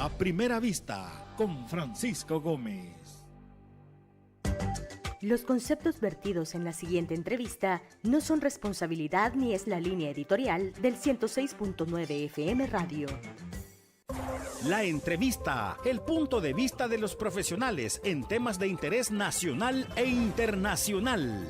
A Primera Vista con Francisco Gómez. Los conceptos vertidos en la siguiente entrevista no son responsabilidad ni es la línea editorial del 106.9 FM Radio. La entrevista, el punto de vista de los profesionales en temas de interés nacional e internacional.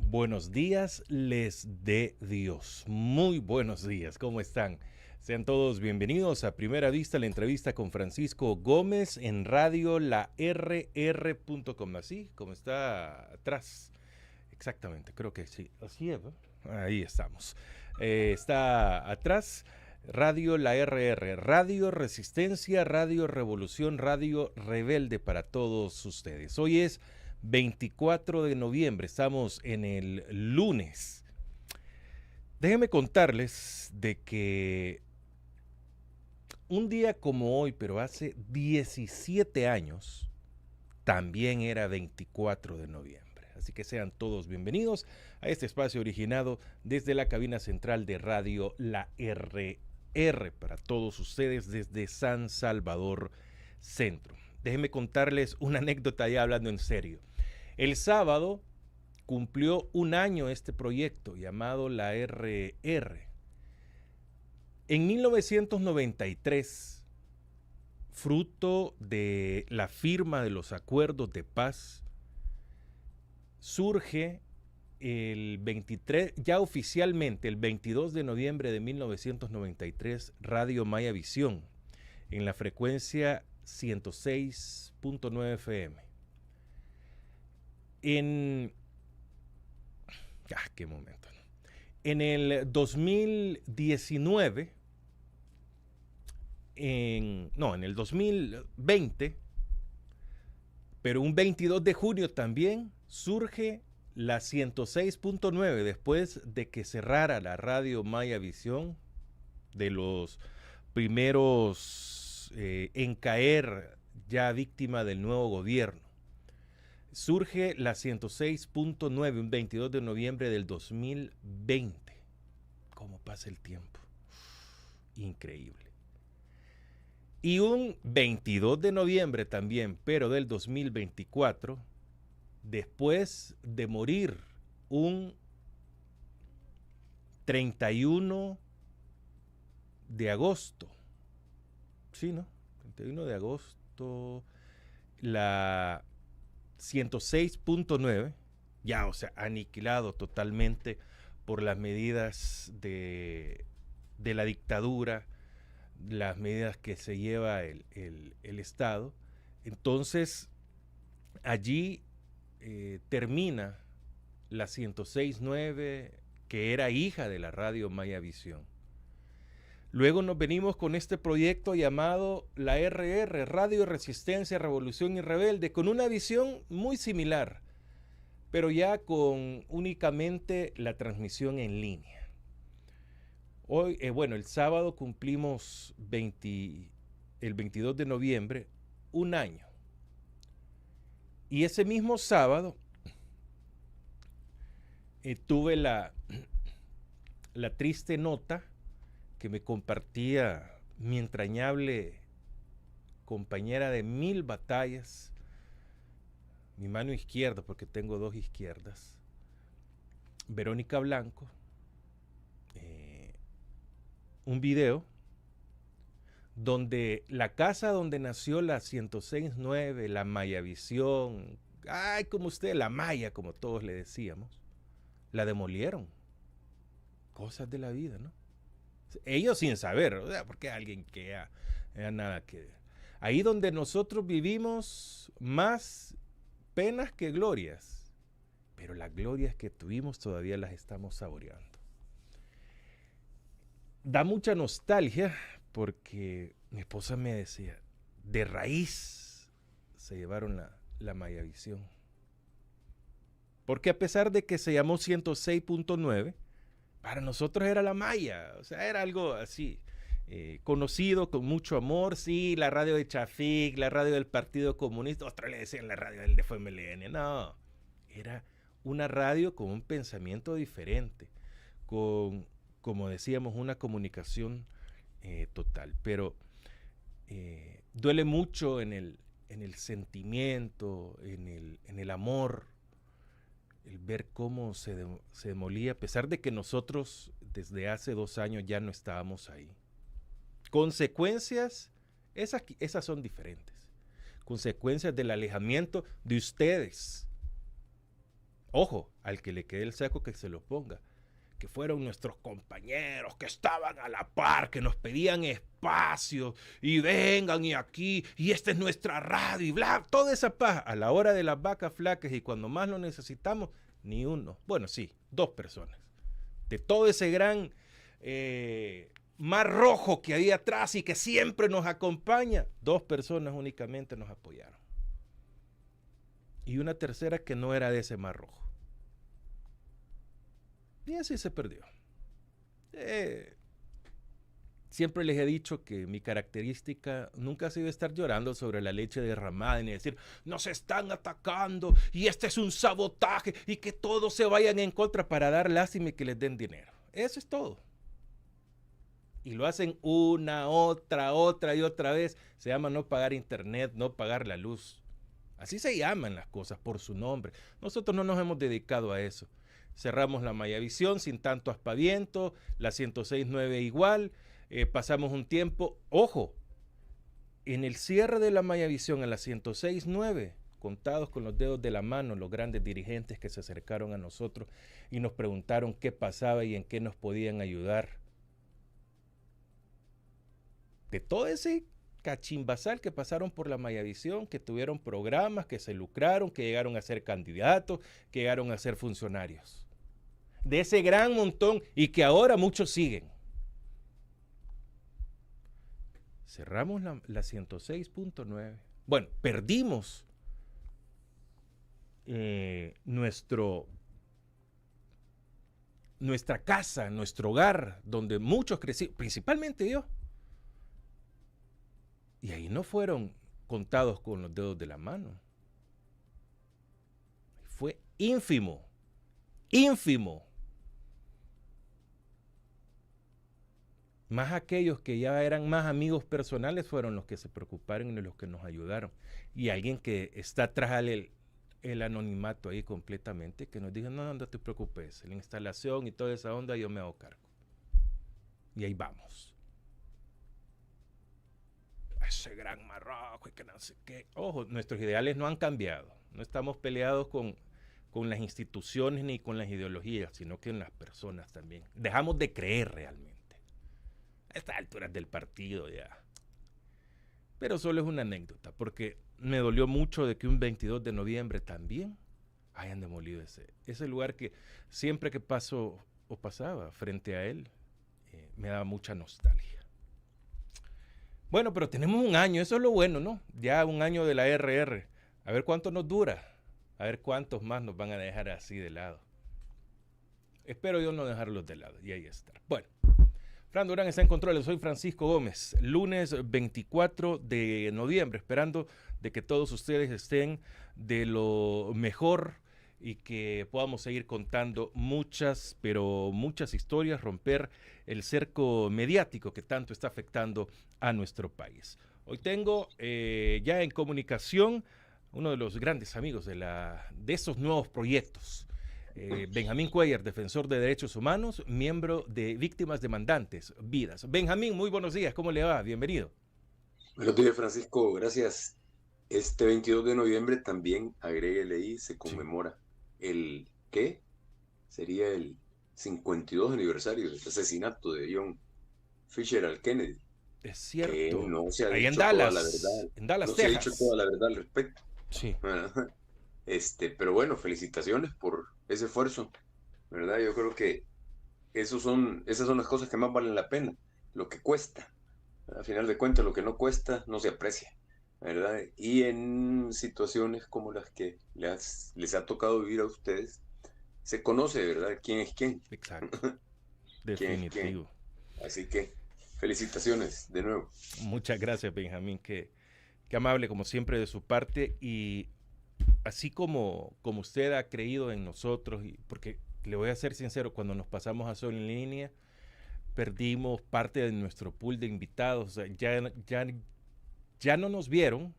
Buenos días, les dé Dios. Muy buenos días, ¿cómo están? Sean todos bienvenidos a Primera Vista, la entrevista con Francisco Gómez en radio la rr.com. Así como está atrás. Exactamente, creo que sí. Así es, ¿no? Ahí estamos. Está atrás, radio la RR, Radio Resistencia, Radio Revolución, Radio Rebelde para todos ustedes. Hoy es 24 de noviembre, estamos en el lunes. Déjenme contarles de que un día como hoy, pero hace 17 años, también era 24 de noviembre. Así que sean todos bienvenidos a este espacio originado desde la cabina central de Radio La RR para todos ustedes desde San Salvador Centro. Déjenme contarles una anécdota ya hablando en serio. El sábado cumplió un año este proyecto llamado la RR. En 1993, fruto de la firma de los acuerdos de paz, surge el 23, ya oficialmente el 22 de noviembre de 1993, Radio Maya Visión, en la frecuencia 106.9 FM. Qué momento. En el 2019, en el 2020, pero un 22 de junio también surge la 106.9 después de que cerrara la Radio Maya Visión, de los primeros en caer ya víctima del nuevo gobierno. Surge la 106.9 un 22 de noviembre del 2020. ¿Cómo pasa el tiempo? Increíble. Y un 22 de noviembre también, pero del 2024, después de morir un 31 de agosto. Sí, ¿no? 31 de agosto, la 106.9, ya, o sea, aniquilado totalmente por las medidas de la dictadura, las medidas que se lleva el Estado. Entonces, allí termina la 106.9, que era hija de la Radio Maya Visión. Luego nos venimos con este proyecto llamado la RR, Radio Resistencia, Revolución y Rebelde, con una visión muy similar, pero ya con únicamente la transmisión en línea. Hoy, el sábado cumplimos el 22 de noviembre, un año. Y ese mismo sábado tuve la triste nota que me compartía mi entrañable compañera de 1000 batallas, mi mano izquierda, porque tengo dos izquierdas, Verónica Blanco, un video donde la casa donde nació la 106.9, la Maya Visión, como usted, la Maya, como todos le decíamos, la demolieron. Cosas de la vida, ¿no? Ellos sin saber, o sea, porque alguien que ya nada que ver. Ahí donde nosotros vivimos, más penas que glorias, pero las glorias que tuvimos todavía las estamos saboreando. Da mucha nostalgia porque mi esposa me decía, de raíz se llevaron la Mayavisión. Porque a pesar de que se llamó 106.9, para nosotros era la Maya, o sea, era algo así, conocido con mucho amor. Sí, la radio de Chafik, la radio del Partido Comunista, otros le decían la radio del FMLN. No, era una radio con un pensamiento diferente, con, como decíamos, una comunicación total. Pero duele mucho en el sentimiento, en el amor, el ver cómo se demolía, a pesar de que nosotros desde hace 2 años ya no estábamos ahí. Consecuencias, esas son diferentes. Consecuencias del alejamiento de ustedes. Ojo, al que le quede el saco que se lo ponga. Que fueron nuestros compañeros, que estaban a la par, que nos pedían espacio, y vengan y aquí, y esta es nuestra radio, y bla, toda esa paja. A la hora de las vacas flacas y cuando más lo necesitamos, ni uno. Bueno, sí, 2 personas. De todo ese gran mar rojo que había atrás y que siempre nos acompaña, 2 personas únicamente nos apoyaron. Y una tercera que no era de ese mar rojo. Y así se perdió. Siempre les he dicho que mi característica nunca ha sido estar llorando sobre la leche derramada ni decir, nos están atacando y este es un sabotaje y que todos se vayan en contra para dar lástima y que les den dinero. Eso es todo. Y lo hacen una, otra y otra vez. Se llama no pagar internet, no pagar la luz. Así se llaman las cosas por su nombre. Nosotros no nos hemos dedicado a eso. Cerramos la Mayavisión sin tanto aspaviento, la 106.9 igual, pasamos un tiempo, ojo, en el cierre de la Mayavisión a la 106.9, contados con los dedos de la mano, los grandes dirigentes que se acercaron a nosotros y nos preguntaron qué pasaba y en qué nos podían ayudar. De todo ese cachimbasal que pasaron por la Mayavisión, que tuvieron programas, que se lucraron, que llegaron a ser candidatos, que llegaron a ser funcionarios. De ese gran montón y que ahora muchos siguen. Cerramos la 106.9. Bueno, perdimos nuestra casa, nuestro hogar, donde muchos crecimos, principalmente yo. Y ahí no fueron contados con los dedos de la mano. Fue ínfimo, ínfimo. Más aquellos que ya eran más amigos personales fueron los que se preocuparon y los que nos ayudaron. Y alguien que está tras el anonimato ahí completamente, que nos dijo, no te preocupes, la instalación y toda esa onda yo me hago cargo. Y ahí vamos. Ese gran Marroco y que no sé qué. Ojo, nuestros ideales no han cambiado. No estamos peleados con las instituciones ni con las ideologías, sino que en las personas también. Dejamos de creer realmente. A estas alturas del partido ya. Pero solo es una anécdota, porque me dolió mucho de que un 22 de noviembre también hayan demolido ese lugar que siempre que paso o pasaba frente a él, me daba mucha nostalgia. Bueno, pero tenemos un año, eso es lo bueno, ¿no? Ya un año de la RR. A ver cuánto nos dura. A ver cuántos más nos van a dejar así de lado. Espero yo no dejarlos de lado y ahí está. Bueno, Fran Durán está en control. Soy Francisco Gómez. Lunes 24 de noviembre, esperando de que todos ustedes estén de lo mejor y que podamos seguir contando muchas, pero muchas historias, romper el cerco mediático que tanto está afectando a nuestro país. Hoy tengo ya en comunicación uno de los grandes amigos de esos nuevos proyectos, Benjamín Cuellar, defensor de derechos humanos, miembro de Víctimas Demandantes Vidas. Benjamín, muy buenos días, ¿cómo le va? Bienvenido. Buenos días, Francisco, gracias. Este 22 de noviembre también, agréguele ahí, se conmemora el, ¿qué? Sería el 52 aniversario del asesinato de John Fitzgerald Kennedy. Es cierto. No se ha ahí dicho en Dallas, toda la verdad. en Dallas, no Texas. Se ha dicho toda la verdad al respecto. Sí. Pero bueno, felicitaciones por ese esfuerzo, ¿verdad? Yo creo que esas son las cosas que más valen la pena, lo que cuesta, Al final de cuentas, lo que no cuesta no se aprecia, ¿verdad? Y en situaciones como las que les ha tocado vivir a ustedes, se conoce, ¿verdad? ¿Quién es quién? Exacto, ¿Quién es quién? definitivo. Así que felicitaciones de nuevo. Muchas gracias, Benjamín, qué amable como siempre de su parte y así como usted ha creído en nosotros, porque le voy a ser sincero, cuando nos pasamos a Sol en Línea, perdimos parte de nuestro pool de invitados, o sea, ya no nos vieron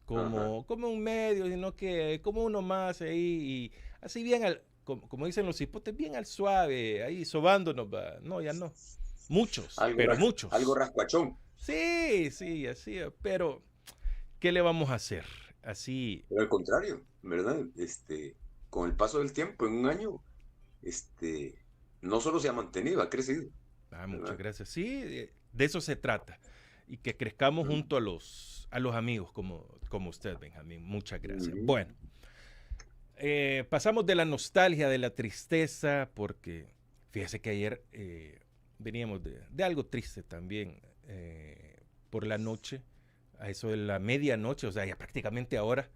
como un medio, sino que como uno más ahí, y así bien, como dicen los hipotes, bien al suave, ahí sobándonos, va. No, ya no. Muchos, pero Algo muchos. rascuachón. Sí, sí, así, pero ¿qué le vamos a hacer? Así, Pero al contrario, ¿verdad? Con el paso del tiempo, en un año, no solo se ha mantenido, ha crecido, muchas ¿verdad? gracias. Sí, de eso se trata. Y que crezcamos Mm, junto a los amigos como usted, Benjamín. Muchas gracias. mm, Bueno, pasamos de la nostalgia, de la tristeza, porque fíjese que ayer veníamos de algo triste también por la noche, a eso de la medianoche, o sea, ya prácticamente ahora,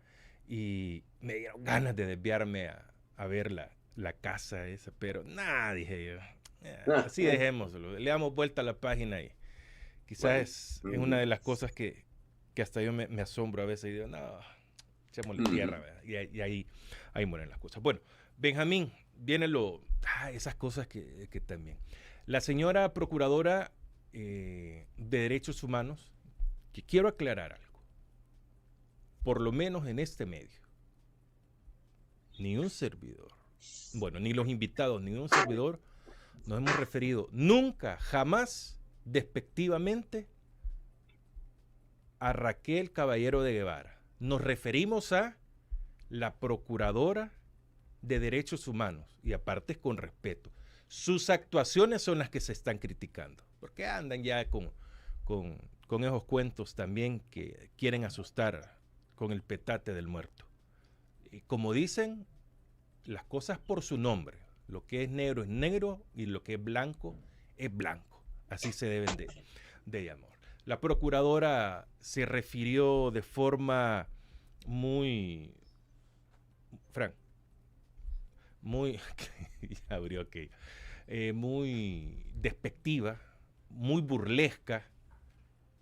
y me dieron ganas de desviarme a ver la casa esa, pero nada, dije yo. Así dejémoslo, le damos vuelta a la página y bueno, quizás es una de las cosas que hasta yo me asombro a veces y digo, no, echémosle tierra, ¿verdad? Y ahí mueren las cosas. Bueno, Benjamín, viene esas cosas que también. La señora procuradora de Derechos Humanos, que quiero aclarar algo, por lo menos en este medio, ni un servidor, bueno, ni los invitados, ni un servidor, nos hemos referido nunca, jamás, despectivamente, a Raquel Caballero de Guevara. Nos referimos a la procuradora de Derechos Humanos y aparte con respeto. Sus actuaciones son las que se están criticando, porque andan ya con esos cuentos también que quieren asustar con el petate del muerto. Y como dicen, las cosas por su nombre. Lo que es negro y lo que es blanco. Así se deben de llamar. La procuradora se refirió de forma muy, Frank, muy, ya abrió aquello, muy despectiva, muy burlesca,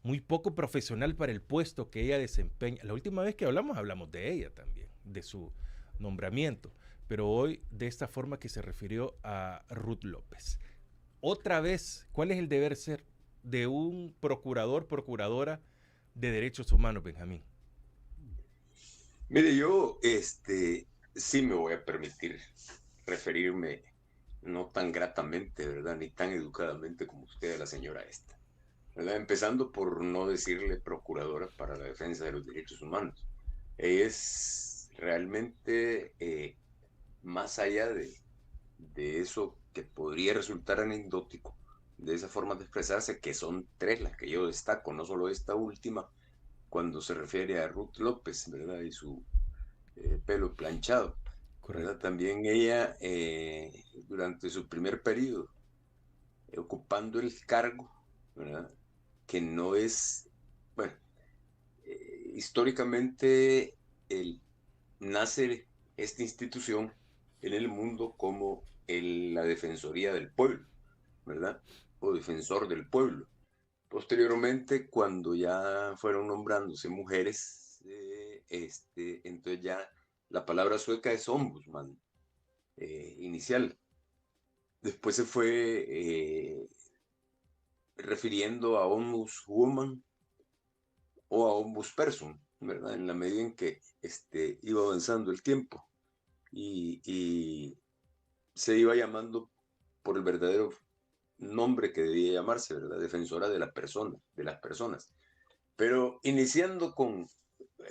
muy poco profesional para el puesto que ella desempeña. La última vez que hablamos de ella también, de su nombramiento, pero hoy de esta forma que se refirió a Ruth López. Otra vez, ¿cuál es el deber ser de un procuradora de derechos humanos, Benjamín? Mire, yo sí me voy a permitir referirme no tan gratamente, ¿verdad? Ni tan educadamente como usted a la señora esta, ¿verdad? Empezando por no decirle procuradora para la defensa de los derechos humanos. Ella es realmente, más allá de eso que podría resultar anecdótico, de esa forma de expresarse, que son tres las que yo destaco, no solo esta última, cuando se refiere a Ruth López, ¿verdad? Y su pelo planchado, ¿verdad? Correcto. También ella, durante su primer periodo, ocupando el cargo, ¿verdad? Que no es, bueno, históricamente nace esta institución en el mundo como la Defensoría del Pueblo, ¿verdad? O defensor del pueblo. Posteriormente, cuando ya fueron nombrándose mujeres, entonces ya la palabra sueca es ombudsman, inicial. Después se fue refiriendo a ombudswoman o a ombudsperson, ¿verdad? En la medida en que iba avanzando el tiempo y se iba llamando por el verdadero nombre que debía llamarse, ¿verdad? Defensora de la persona, de las personas. Pero iniciando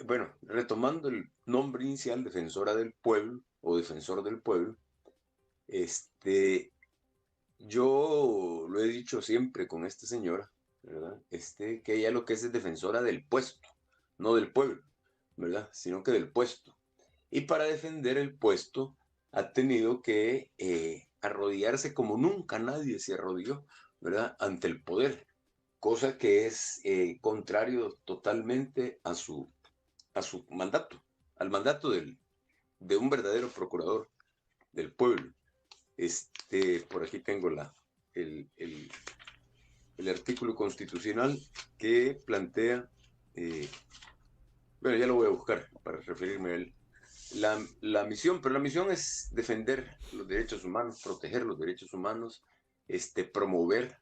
bueno, retomando el nombre inicial, defensora del pueblo o defensor del pueblo, yo lo he dicho siempre con esta señora, ¿verdad? Que ella lo que es defensora del puesto, no del pueblo, ¿verdad? Sino que del puesto. Y para defender el puesto ha tenido que arrodillarse como nunca nadie se arrodilló, ¿verdad? Ante el poder, cosa que es contrario totalmente a su mandato, al mandato de un verdadero procurador del pueblo. Por aquí tengo el, el, el artículo constitucional que plantea, bueno, ya lo voy a buscar para referirme a él, la misión, pero la misión es defender los derechos humanos, proteger los derechos humanos, promover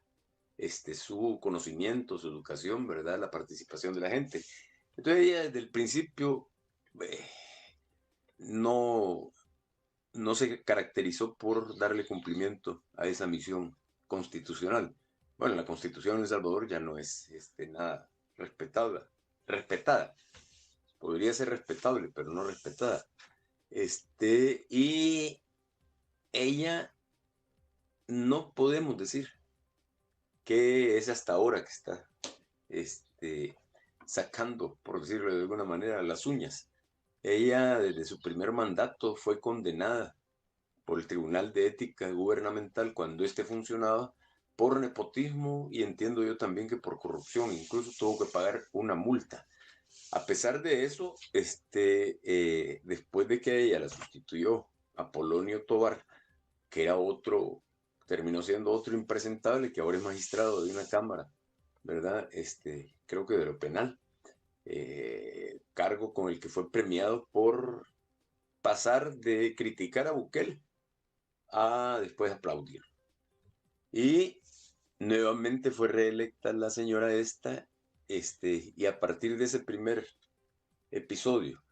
su conocimiento, su educación, ¿verdad? La participación de la gente. Entonces ella desde el principio no se caracterizó por darle cumplimiento a esa misión constitucional. Bueno, la Constitución de El Salvador ya no es nada respetada. Podría ser respetable, pero no respetada. Y ella, no podemos decir que es hasta ahora que está sacando, por decirlo de alguna manera, las uñas. Ella, desde su primer mandato, fue condenada por el Tribunal de Ética Gubernamental cuando funcionaba por nepotismo y entiendo yo también que por corrupción. Incluso tuvo que pagar una multa. A pesar de eso, después de que ella la sustituyó a Polonio Tovar, que era terminó siendo otro impresentable, que ahora es magistrado de una cámara, ¿verdad? Creo que de lo penal, cargo con el que fue premiado por pasar de criticar a Bukele a después aplaudir. Y nuevamente fue reelecta la señora y a partir de ese primer episodio,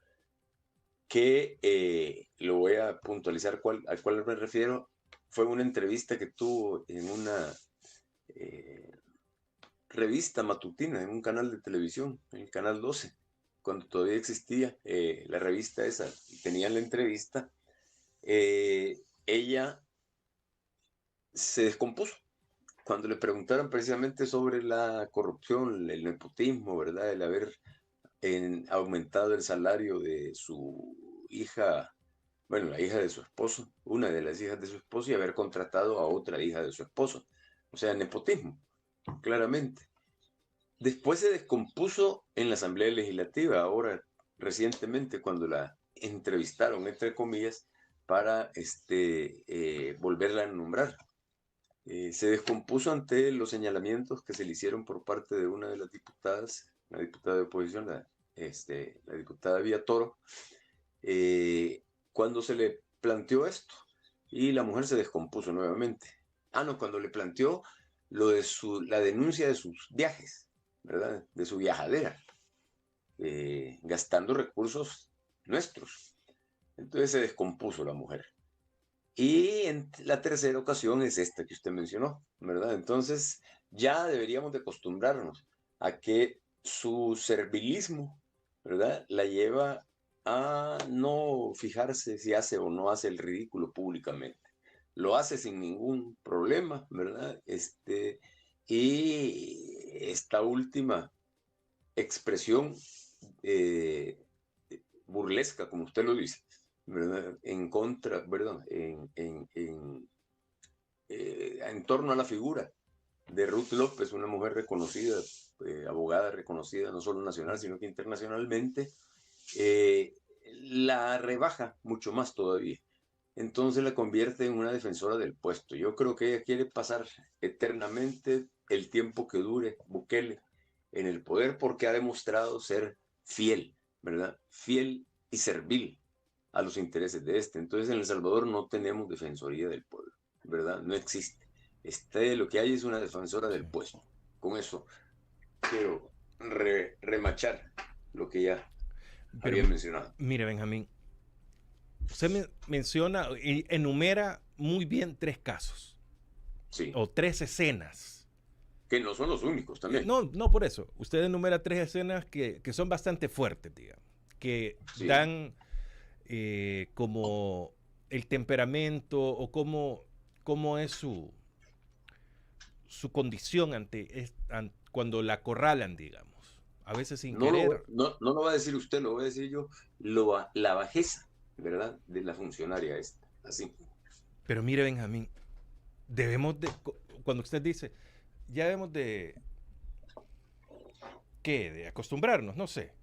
que lo voy a puntualizar al cual me refiero, fue una entrevista que tuvo en una revista matutina, en un canal de televisión, en el Canal 12, cuando todavía existía la revista esa, y tenían la entrevista. Ella se descompuso cuando le preguntaron precisamente sobre la corrupción, el nepotismo, ¿verdad? El haber aumentado el salario de su hija, bueno, la hija de su esposo, una de las hijas de su esposo, y haber contratado a otra hija de su esposo. O sea, nepotismo, claramente. Después se descompuso en la Asamblea Legislativa, ahora recientemente, cuando la entrevistaron, entre comillas, para volverla a nombrar. Se descompuso ante los señalamientos que se le hicieron por parte de una de las diputadas, la diputada de oposición, la diputada Villatoro, cuando se le planteó esto, y la mujer se descompuso nuevamente. No, cuando le planteó lo de la denuncia de sus viajes, ¿verdad? De su viajadera, gastando recursos nuestros. Entonces se descompuso la mujer. Y en la tercera ocasión es esta que usted mencionó, ¿verdad? Entonces ya deberíamos de acostumbrarnos a que su servilismo, ¿verdad?, la lleva a no fijarse si hace o no hace el ridículo públicamente. Lo hace sin ningún problema, ¿verdad? Y esta última expresión burlesca, como usted lo dice, ¿verdad?, en contra, ¿verdad?, en torno a la figura de Ruth López, una mujer reconocida, abogada reconocida no solo nacional, sino que internacionalmente, la rebaja mucho más todavía. Entonces la convierte en una defensora del puesto. Yo creo que ella quiere pasar eternamente el tiempo que dure Bukele en el poder, porque ha demostrado ser fiel, ¿verdad? Fiel y servil a los intereses de Entonces en El Salvador no tenemos defensoría del pueblo, ¿verdad? No existe. Lo que hay es una defensora del puesto. Con eso quiero remachar lo que ya había mencionado. Mire, Benjamín, usted menciona y enumera muy bien 3 casos. Sí. O 3 escenas. Que no son los únicos también. No, por eso. Usted enumera 3 escenas que son bastante fuertes, digamos. Que sí dan como el temperamento o cómo es su condición cuando la acorralan, digamos. A veces sin querer. No lo va a decir usted, lo voy a decir yo. La bajeza, ¿verdad?, de la funcionaria esta. Así. Pero mire, Benjamín, cuando usted dice, ya debemos de ¿qué? De acostumbrarnos, no sé.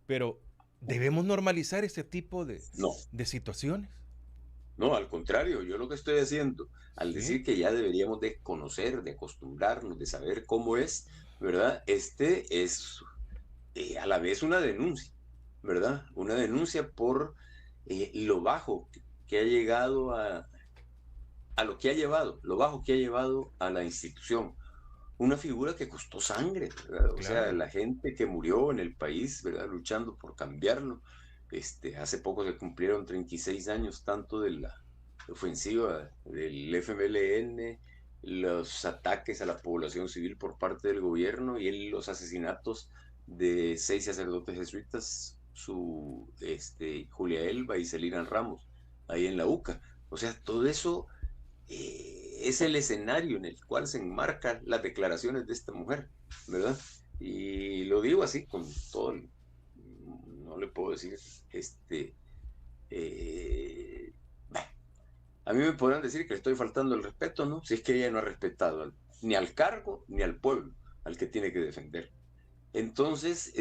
Pero ¿debemos normalizar este tipo No, de situaciones? no, al contrario, yo lo que estoy haciendo, al Sí, decir que ya deberíamos de conocer, de acostumbrarnos, de saber cómo es, ¿verdad? Este es a la vez una denuncia, ¿verdad? Una denuncia por lo bajo que ha llegado a lo que ha llevado, lo bajo que ha llevado a la institución. Una figura que costó sangre, ¿verdad? O sea, claro. la gente que murió en el país, ¿verdad? Luchando por cambiarlo. Hace poco se cumplieron 36 años tanto de la ofensiva del FMLN, los ataques a la población civil por parte del gobierno y los asesinatos de 6 sacerdotes jesuitas, Julia Elba y Celina Ramos, ahí en la UCA. O sea, todo eso es el escenario en el cual se enmarcan las declaraciones de esta mujer, ¿verdad? Y lo digo así con todo, no le puedo decir, eh, a mí me podrán decir que le estoy faltando el respeto, ¿no? Si es que ella no ha respetado ni al cargo ni al pueblo al que tiene que defender. Entonces,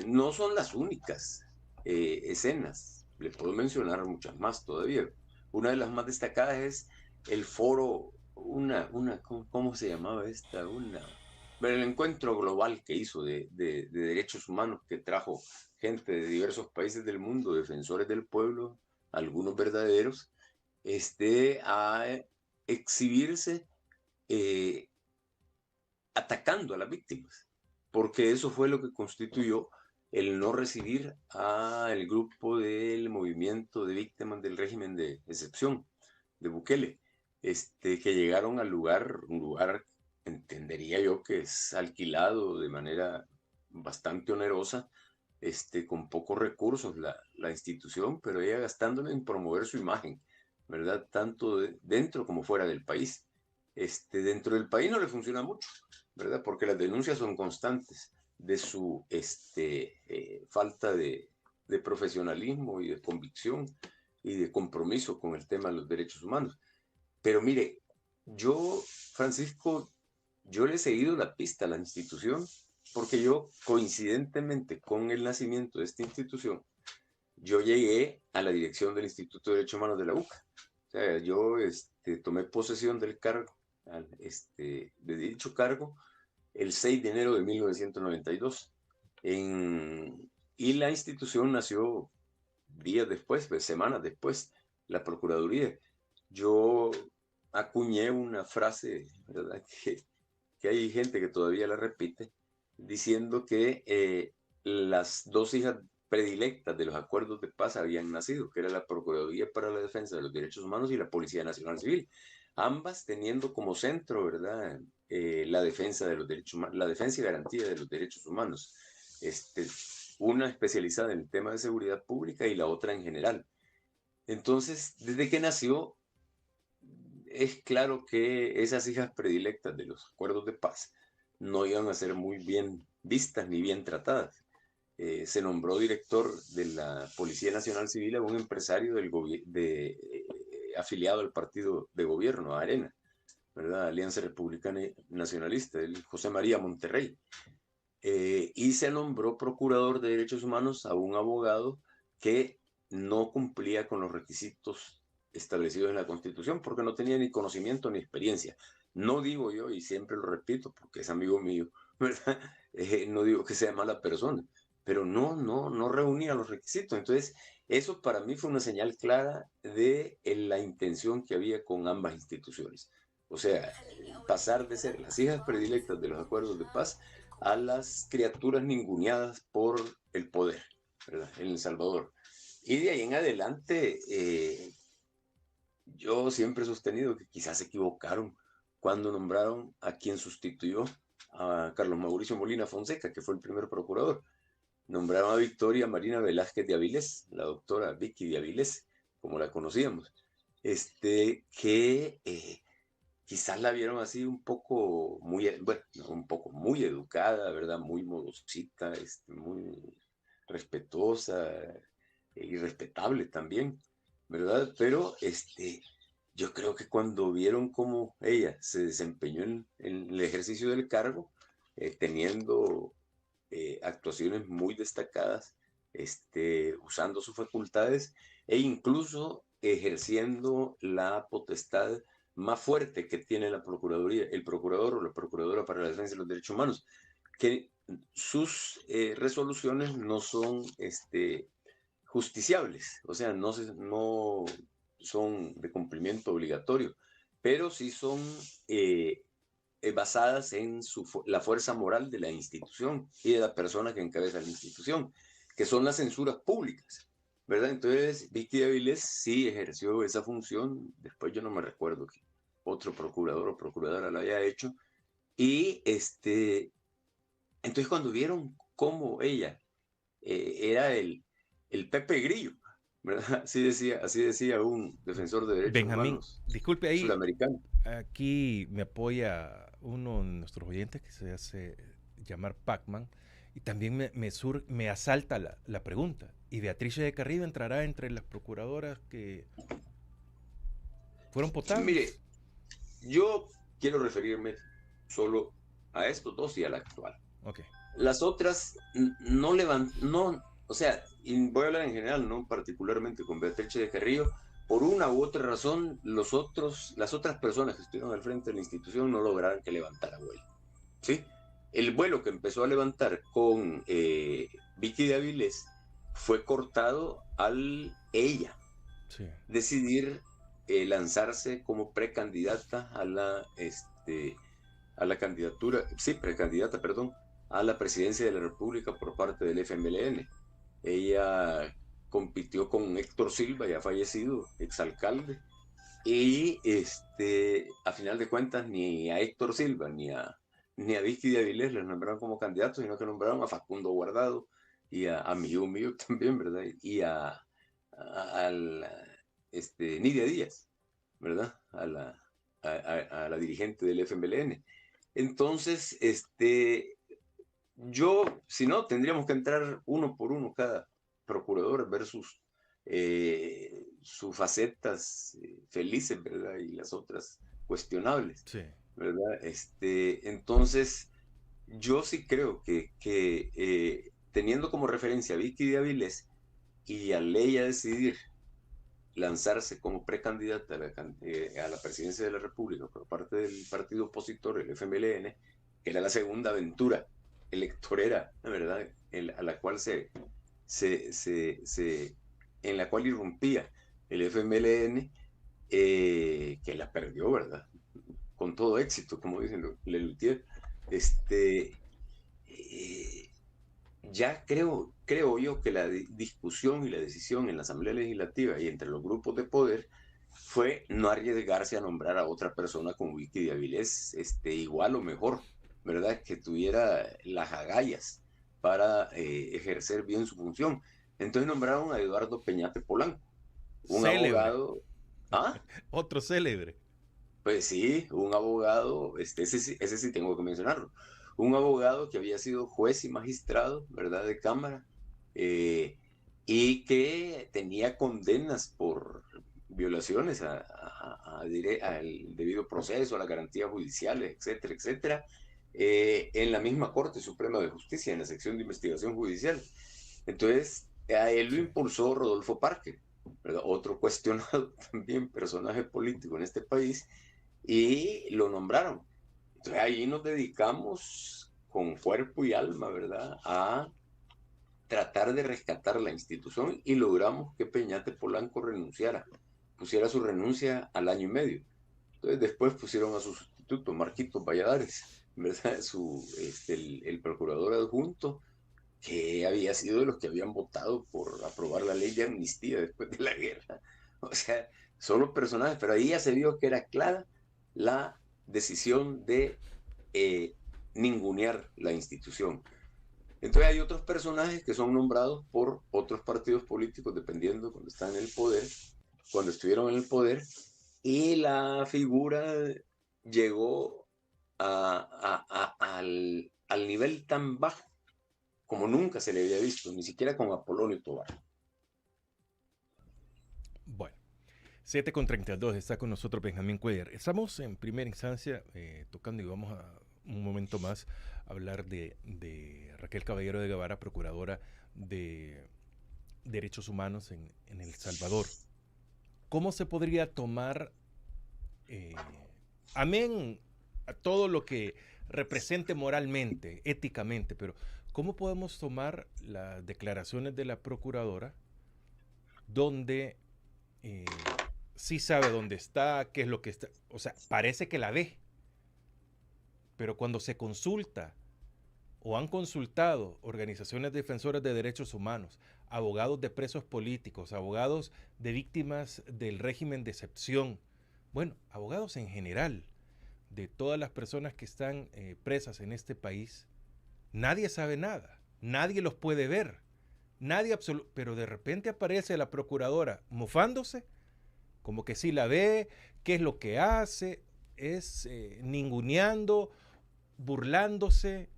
no son las únicas escenas. Le puedo mencionar muchas más todavía. Una de las más destacadas es el foro, ¿cómo se llamaba esta? Bueno, el encuentro global que hizo de derechos humanos que trajo gente de diversos países del mundo, defensores del pueblo, algunos verdaderos, a exhibirse eh, atacando a las víctimas, porque eso fue lo que constituyó el no recibir al grupo del movimiento de víctimas del régimen de excepción de Bukele, que llegaron al lugar, un lugar, entendería yo, que es alquilado de manera bastante onerosa, con pocos recursos la institución, pero ella gastándole en promover su imagen, ¿verdad? Tanto dentro como fuera del país. Dentro del país no le funciona mucho, ¿verdad? Porque las denuncias son constantes de su falta de profesionalismo y de convicción y de compromiso con el tema de los derechos humanos. Pero mire, yo, Francisco, yo le he seguido la pista a la institución porque yo, coincidentemente con el nacimiento de esta institución, yo llegué a la dirección del Instituto de Derechos Humanos de la UCA. O sea, yo tomé posesión del cargo, de dicho cargo, el 6 de enero de 1992. Y la institución nació días después, pues, semanas después, la Procuraduría. Yo acuñé una frase, ¿verdad? Que hay gente que todavía la repite, diciendo que las dos hijas predilectas de los acuerdos de paz habían nacido, que era la Procuraduría para la Defensa de los Derechos Humanos y la Policía Nacional Civil, ambas teniendo como centro, ¿verdad?, la defensa de los derechos humanos, la defensa y garantía de los derechos humanos. Una especializada en el tema de seguridad pública y la otra en general. Entonces, desde que nació, es claro que esas hijas predilectas de los acuerdos de paz no iban a ser muy bien vistas ni bien tratadas. Se nombró director de la Policía Nacional Civil a un empresario afiliado al partido de gobierno, a Arena, ¿verdad? Alianza Republicana Nacionalista, el José María Monterrey. Y se nombró procurador de derechos humanos a un abogado que no cumplía con los requisitos establecidos en la Constitución porque no tenía ni conocimiento ni experiencia. No digo yo, y siempre lo repito porque es amigo mío, ¿verdad? No digo que sea mala persona, pero no reunía los requisitos. Entonces, eso para mí fue una señal clara de la intención que había con ambas instituciones. O sea, pasar de ser las hijas predilectas de los acuerdos de paz a las criaturas ninguneadas por el poder, ¿verdad?, en El Salvador. Y de ahí en adelante, yo siempre he sostenido que quizás se equivocaron cuando nombraron a quien sustituyó a Carlos Mauricio Molina Fonseca, que fue el primer procurador. Nombraron a Victoria Marina Velázquez de Avilés, la doctora Vicky de Avilés, como la conocíamos, que quizás la vieron así un poco bueno, un poco muy educada, ¿verdad? Muy modosita, muy respetuosa y respetable también, ¿verdad? Pero yo creo que cuando vieron cómo ella se desempeñó en el ejercicio del cargo, teniendo actuaciones muy destacadas, usando sus facultades e incluso ejerciendo la potestad más fuerte que tiene la Procuraduría, el procurador o la procuradora para la defensa de los derechos humanos, que sus resoluciones no son justiciables, o sea, no son de cumplimiento obligatorio, pero sí son basadas en la fuerza moral de la institución y de la persona que encabeza la institución, que son las censuras públicas, ¿verdad? Entonces, Vicky Avilés sí ejerció esa función, después yo no me recuerdo que otro procurador o procuradora lo haya hecho, y entonces cuando vieron cómo ella era el Pepe Grillo, ¿verdad? Así decía un defensor de derechos Benjamín, humanos disculpe ahí, suramericano. aquí me apoya uno de nuestros oyentes que se hace llamar Pacman y también me asalta la pregunta. ¿Y Beatriz de Carrillo entrará entre las procuradoras que fueron Mire, potables? yo quiero referirme solo a estos dos y a la actual. Ok. Las otras no levantan, o sea, y voy a hablar en general, no particularmente con Beatriz de Carrillo, por una u otra razón, las otras personas que estuvieron al frente de la institución no lograron que levantara vuelo. ¿Sí? El vuelo que empezó a levantar con Vicky de Avilés fue cortado al ella Sí. decidir lanzarse como precandidata a la candidatura, sí, precandidata, perdón, a la presidencia de la República por parte del FMLN. Ella compitió con Héctor Silva, ya fallecido, exalcalde, y a final de cuentas ni a Héctor Silva ni a Vicky de Avilés les nombraron como candidatos, sino que nombraron a Facundo Guardado y a Mío también, ¿verdad? Y al Nidia Díaz, ¿verdad? A la dirigente del FMLN. Entonces, si no, tendríamos que entrar uno por uno cada procurador versus sus facetas felices, ¿verdad? Y las otras cuestionables, Sí. ¿verdad? Entonces, yo sí creo que teniendo como referencia a Vicky de Avilés y a Leia decidir lanzarse como precandidata a la presidencia de la República por parte del partido opositor, el FMLN, que era la segunda aventura electorera, ¿verdad? A la cual en la cual irrumpía el FMLN, que la perdió, ¿verdad? Con todo éxito, como dicen Lelutier. Eh, ya creo yo que la discusión y la decisión en la Asamblea Legislativa y entre los grupos de poder fue no arriesgarse a nombrar a otra persona como Vicky de Avilés, igual o mejor, ¿verdad? Que tuviera las agallas para ejercer bien su función. Entonces nombraron a Eduardo Peñate Polanco, un Célebre. abogado. ¿Ah? Otro célebre. Pues sí, un abogado, ese sí tengo que mencionarlo, un abogado que había sido juez y magistrado, ¿verdad?, de Cámara, eh, y que tenía condenas por violaciones al debido proceso, a las garantías judiciales, etcétera, etcétera, en la misma Corte Suprema de Justicia, en la sección de investigación judicial. Entonces, a él lo Sí. impulsó Rodolfo Parque, ¿verdad?, otro cuestionado también personaje político en este país, y lo nombraron. Entonces ahí nos dedicamos con cuerpo y alma, ¿verdad?, a tratar de rescatar la institución y logramos que Peñate Polanco pusiera su renuncia al año y medio. Entonces después pusieron a su sustituto, Marquitos Valladares, ¿verdad?, el procurador adjunto, que había sido de los que habían votado por aprobar la ley de amnistía después de la guerra. O sea, solo personajes, pero ahí ya se vio que era clara la decisión de ningunear la institución. Entonces hay otros personajes que son nombrados por otros partidos políticos, dependiendo cuando están en el poder, cuando estuvieron en el poder, y la figura llegó al nivel tan bajo como nunca se le había visto, ni siquiera con Apolonio Tobar. Bueno, 7:32 está con nosotros Benjamín Cuellar. Estamos en primera instancia tocando y vamos a un momento más hablar de Raquel Caballero de Guevara, procuradora de Derechos Humanos en El Salvador. ¿Cómo se podría tomar, amén a todo lo que represente moralmente, éticamente, pero cómo podemos tomar las declaraciones de la procuradora donde sí sabe dónde está, qué es lo que está, o sea, parece que la ve, pero cuando se consulta o han consultado organizaciones defensoras de derechos humanos, abogados de presos políticos, abogados de víctimas del régimen de excepción, bueno, abogados en general, de todas las personas que están presas en este país, nadie sabe nada, nadie los puede ver, pero de repente aparece la procuradora mofándose, como que sí la ve, qué es lo que hace, es ninguneando, burlándose.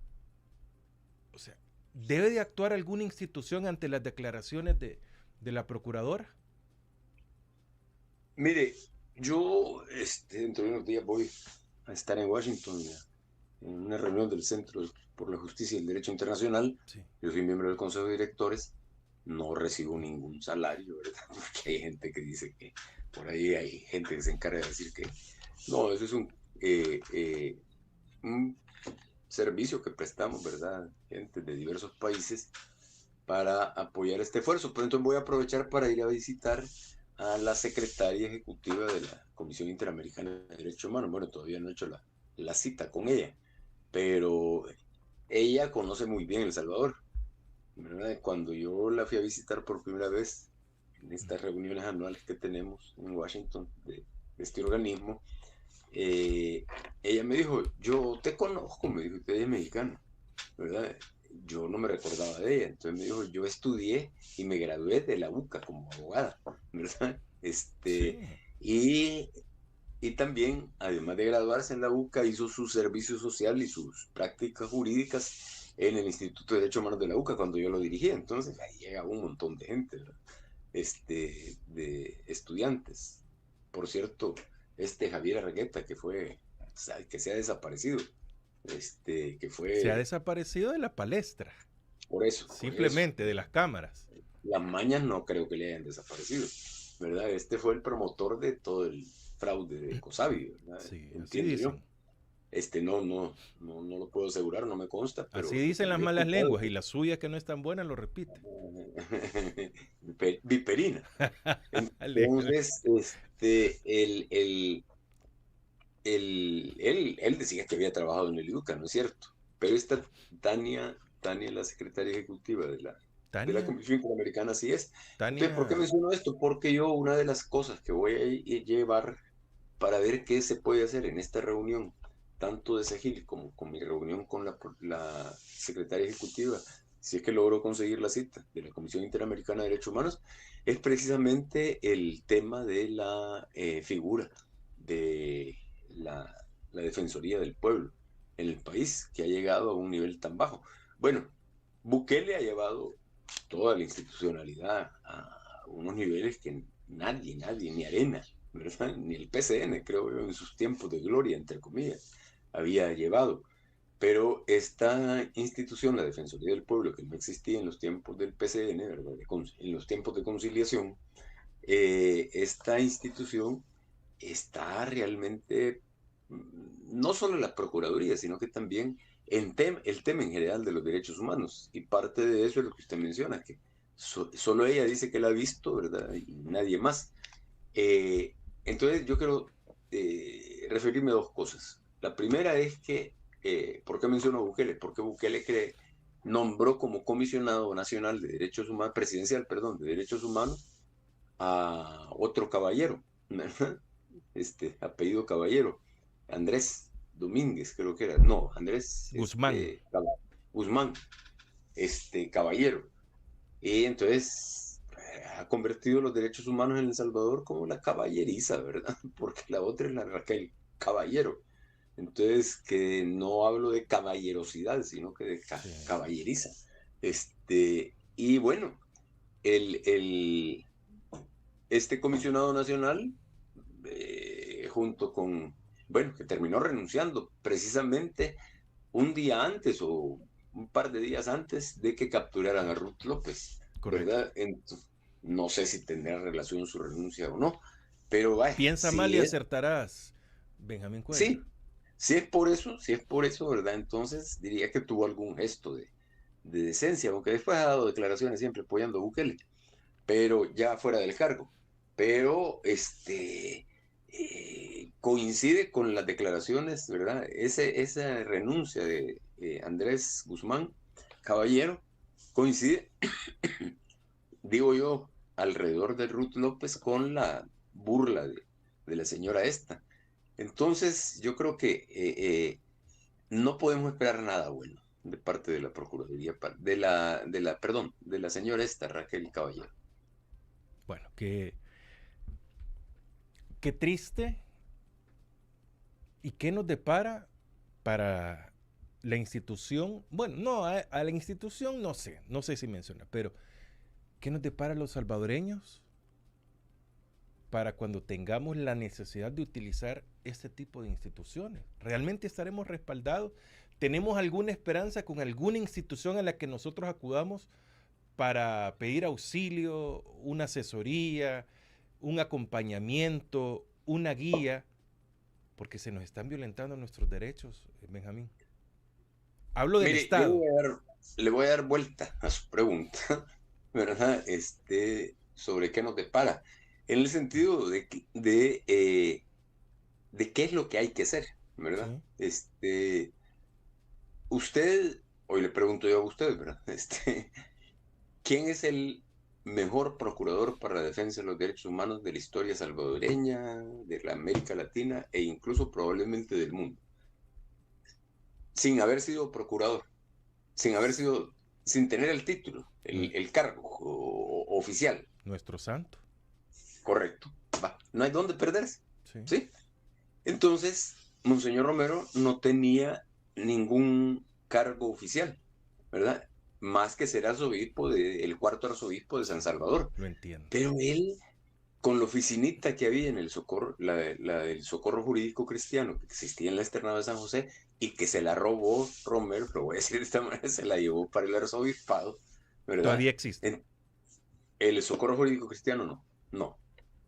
O sea, ¿debe de actuar alguna institución ante las declaraciones de la procuradora? Mire, yo dentro de unos días voy a estar en Washington en una reunión del Centro por la Justicia y el Derecho Internacional. Sí. Yo soy miembro del Consejo de Directores, no recibo ningún salario, ¿verdad? Porque hay gente que dice que, por ahí hay gente que se encarga de decir que no, eso es un servicio que prestamos, ¿verdad? Gente de diversos países para apoyar este esfuerzo. Pero entonces voy a aprovechar para ir a visitar a la secretaria ejecutiva de la Comisión Interamericana de Derechos Humanos. Bueno, todavía no he hecho la cita con ella, pero ella conoce muy bien El Salvador, ¿verdad? Cuando yo la fui a visitar por primera vez en estas reuniones anuales que tenemos en Washington de este organismo, ella me dijo, yo te conozco, me dijo, usted es mexicano, ¿verdad? Yo no me recordaba de ella, entonces me dijo, yo estudié y me gradué de la UCA como abogada, ¿verdad? Sí. Y también, además de graduarse en la UCA, hizo su servicio social y sus prácticas jurídicas en el Instituto de Derechos Humanos de la UCA cuando yo lo dirigía. Entonces ahí llegaba un montón de gente, ¿verdad? De estudiantes. Por cierto, Javier Argueta, que se ha desaparecido, Se ha desaparecido de la palestra. Por eso. Simplemente de las cámaras. Las mañas no creo que le hayan desaparecido, ¿verdad? Fue el promotor de todo el fraude de COSAVI, ¿verdad? Sí, entiendo yo. No lo puedo asegurar, no me consta. Pero así dicen las malas lenguas, y la suya, que no es tan buena, lo repite. Viperina. Entonces, él decía que había trabajado en el IUCA, ¿no es cierto? Pero esta Tania, la secretaria ejecutiva de la Comisión Interamericana, sí es. Tania... Entonces, ¿por qué menciono esto? Porque yo, una de las cosas que voy a llevar para ver qué se puede hacer en esta reunión, tanto de SEGIL como con mi reunión con la secretaria ejecutiva, si es que logro conseguir la cita de la Comisión Interamericana de Derechos Humanos, es precisamente el tema de la figura de la Defensoría del Pueblo en el país, que ha llegado a un nivel tan bajo. Bueno, Bukele ha llevado toda la institucionalidad a unos niveles que nadie, ni Arena, ¿verdad? Ni el PCN, creo yo, en sus tiempos de gloria, entre comillas, había llevado. Pero esta institución, la Defensoría del Pueblo, que no existía en los tiempos del PCN, ¿verdad? En los tiempos de conciliación, esta institución está realmente, no solo en la Procuraduría, sino que también el tema en general de los derechos humanos. Y parte de eso es lo que usted menciona, que solo ella dice que la ha visto, ¿verdad? Y nadie más. Entonces yo quiero referirme a dos cosas. La primera es que, ¿por qué menciono a Bukele? Porque Bukele nombró como comisionado nacional de derechos humanos, presidencial, perdón, de derechos humanos, a otro caballero, ¿verdad? Apellido Caballero, Andrés Domínguez, creo que era, no, Andrés Guzmán. Guzmán, Caballero. Y entonces ha convertido los derechos humanos en El Salvador como la caballeriza, ¿verdad? Porque la otra es la Raquel Caballero. Entonces, que no hablo de caballerosidad, sino que de caballeriza. Y bueno, este comisionado nacional, junto con, bueno, que terminó renunciando precisamente un día antes o un par de días antes de que capturaran a Ruth López, Correcto. ¿verdad? No sé si tendrá relación su renuncia o no, pero vaya, Piensa mal y acertarás, Benjamín Cuellar. sí, si es por eso, ¿verdad? Entonces diría que tuvo algún gesto de decencia, aunque después ha dado declaraciones siempre apoyando a Bukele, pero ya fuera del cargo. Pero coincide con las declaraciones, ¿verdad? Esa renuncia de Andrés Guzmán Caballero coincide, digo yo, alrededor de Ruth López con la burla de la señora esta. Entonces, yo creo que no podemos esperar nada bueno de parte de la Procuraduría, de la señora esta, Raquel Caballero. Bueno, qué triste. ¿Y qué nos depara para la institución? Bueno, no, a la institución no sé si menciona, pero ¿qué nos depara a los salvadoreños para cuando tengamos la necesidad de utilizar este tipo de instituciones? ¿Realmente estaremos respaldados? ¿Tenemos alguna esperanza con alguna institución a la que nosotros acudamos para pedir auxilio, una asesoría, un acompañamiento, una guía? Porque se nos están violentando nuestros derechos, Benjamín. Hablo del Mire, Estado. le voy a dar vuelta a su pregunta, ¿verdad? Sobre qué nos depara. En el sentido de qué es lo que hay que hacer, ¿verdad? Sí. Usted, hoy le pregunto yo a usted, ¿verdad? ¿Quién es el mejor procurador para la defensa de los derechos humanos de la historia salvadoreña, de la América Latina e incluso probablemente del mundo? Sin haber sido procurador, sin tener el título, el cargo oficial. Nuestro santo. Correcto. Va. No hay dónde perderse. Sí. ¿Sí? Entonces, Monseñor Romero no tenía ningún cargo oficial, ¿verdad? Más que ser arzobispo el cuarto arzobispo de San Salvador. Lo entiendo. Pero él, con la oficinita que había en el Socorro, la del Socorro Jurídico Cristiano, que existía en la Externado de San José, y que se la robó Romero, lo voy a decir de esta manera, se la llevó para el arzobispado, ¿verdad? Todavía existe. El Socorro Jurídico Cristiano no.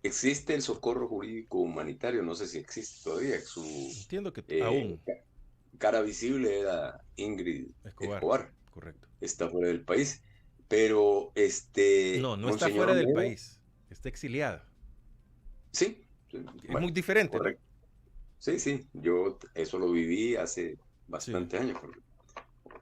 Existe el Socorro Jurídico Humanitario, no sé si existe todavía. Entiendo que aún. Cara visible era Ingrid Escobar. Correcto. Está fuera del país. Pero No está fuera del país. Está exiliada. Sí. Es muy diferente, correcto. ¿No? Sí. Yo eso lo viví hace bastante años.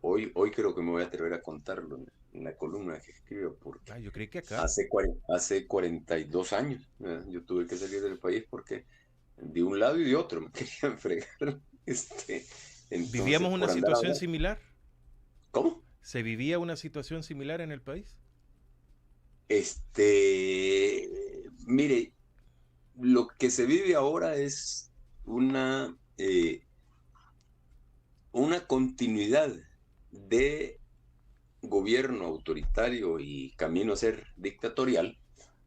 Hoy creo que me voy a atrever a contarlo en la columna que escribo, porque yo creí que acá. Hace 42 años yo tuve que salir del país porque de un lado y de otro me querían fregar. ¿Vivíamos una situación similar? ¿Cómo? ¿Se vivía una situación similar en el país? Mire, lo que se vive ahora es una continuidad de gobierno autoritario y camino a ser dictatorial,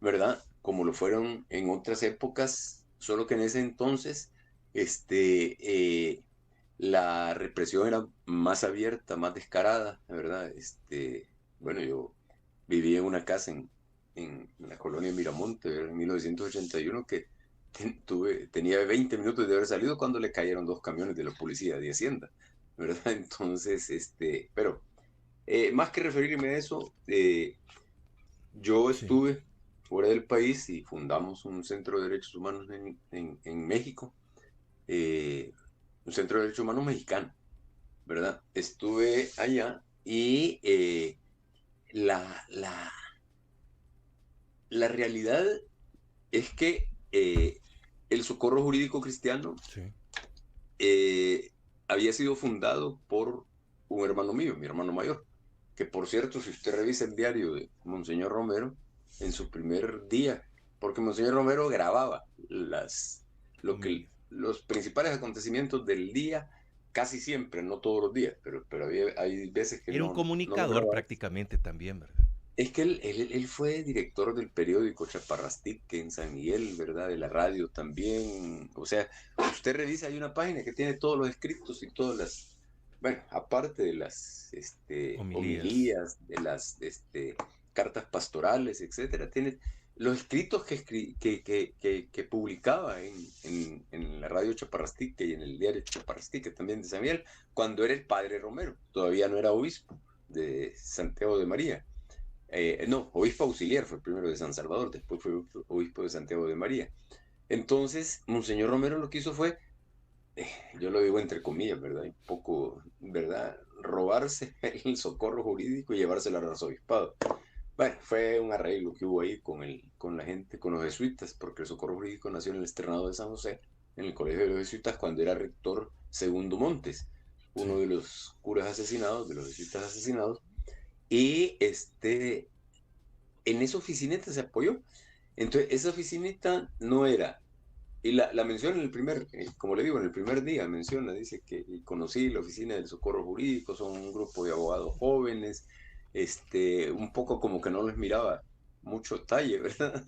¿verdad? Como lo fueron en otras épocas, solo que en ese entonces la represión era más abierta, más descarada, ¿verdad? Bueno, yo vivía en una casa en la colonia Miramonte, ¿verdad? En 1981, que tenía 20 minutos de haber salido cuando le cayeron 2 camiones de la policía de Hacienda, ¿verdad? Entonces, pero más que referirme a eso, yo estuve fuera del país y fundamos un centro de derechos humanos en México, un centro de derechos humanos mexicano, ¿verdad? Estuve allá y la realidad es que el Socorro Jurídico Cristiano había sido fundado por un hermano mío, mi hermano mayor, que por cierto, si usted revisa el diario de Monseñor Romero, en su primer día, porque Monseñor Romero grababa los principales acontecimientos del día, casi siempre, no todos los días, pero hay veces que era un comunicador prácticamente también, ¿verdad? Es que él fue director del periódico Chaparrastique en San Miguel, ¿verdad? De la radio también. O sea, usted revisa, hay una página que tiene todos los escritos y todas bueno, aparte de las Homilías. homilías, de las cartas pastorales, etcétera, tiene los escritos que publicaba en la radio Chaparrastique y en el diario Chaparrastique también de San Miguel, cuando era el padre Romero, todavía no era obispo de Santiago de María. No, obispo auxiliar fue primero de San Salvador, después fue obispo de Santiago de María. Entonces, Monseñor Romero lo que hizo fue, yo lo digo entre comillas, ¿verdad? Un poco, ¿verdad? Robarse el socorro jurídico y llevárselo al arzobispado. Bueno, fue un arreglo que hubo ahí con la gente, con los jesuitas, porque el socorro jurídico nació en el externado de San José, en el colegio de los jesuitas, cuando era rector Segundo Montes, uno Sí. de los curas asesinados, de los jesuitas asesinados, y en esa oficineta se apoyó. Entonces, esa oficineta no era, y la menciona en el primer, como le digo, en el primer día menciona, dice que conocí la oficina del socorro jurídico, son un grupo de abogados jóvenes, un poco como que no les miraba mucho talle, ¿verdad?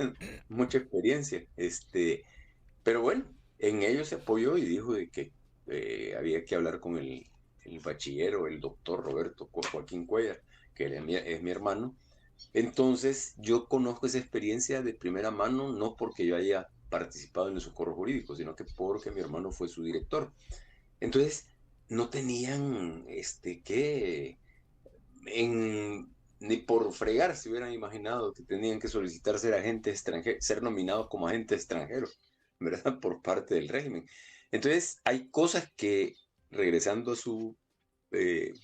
Mucha experiencia, pero bueno, en ello se apoyó y dijo de que había que hablar con el bachiller o el doctor Roberto Joaquín Cuellar, que es mi hermano. Entonces, yo conozco esa experiencia de primera mano, no porque yo haya participado en el socorro jurídico, sino que porque mi hermano fue su director. Entonces, no tenían, ni por fregar se hubieran imaginado que tenían que solicitar ser agente extranjero, ser nominados como agente extranjero, ¿verdad? Por parte del régimen. Entonces, hay cosas que, regresando a su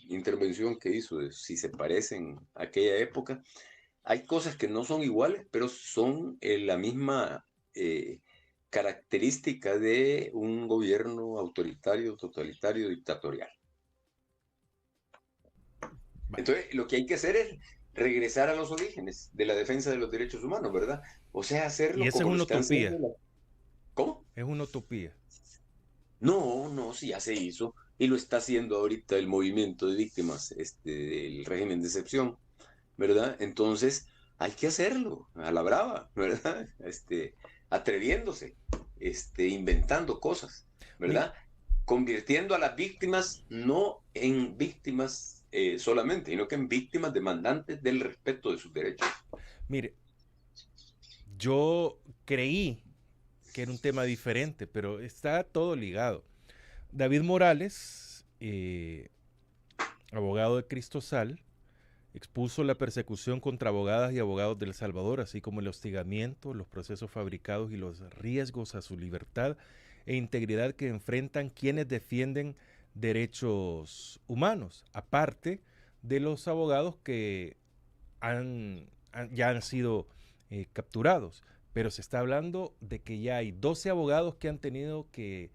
intervención que hizo, de si se parecen a aquella época, hay cosas que no son iguales, pero son la misma característica de un gobierno autoritario, totalitario, dictatorial. Vale. Entonces, lo que hay que hacer es regresar a los orígenes de la defensa de los derechos humanos, ¿verdad? O sea, Y hacerlo esa es como lo una están utopía. haciendo. ¿Cómo? Es una utopía. No, no, sí ya se hizo y lo está haciendo ahorita el movimiento de víctimas del régimen de excepción, ¿verdad? Entonces, hay que hacerlo a la brava, ¿verdad? Atreviéndose, inventando cosas, Mi- ¿verdad? Convirtiendo a las víctimas no en víctimas solamente, sino que en víctimas demandantes del respeto de sus derechos. Mire, yo creí que era un tema diferente, pero está todo ligado. David Morales, abogado de Cristosal, expuso la persecución contra abogadas y abogados de El Salvador, así como el hostigamiento, los procesos fabricados y los riesgos a su libertad e integridad que enfrentan quienes defienden derechos humanos, aparte de los abogados que ya han sido capturados. Pero se está hablando de que ya hay 12 abogados que han tenido que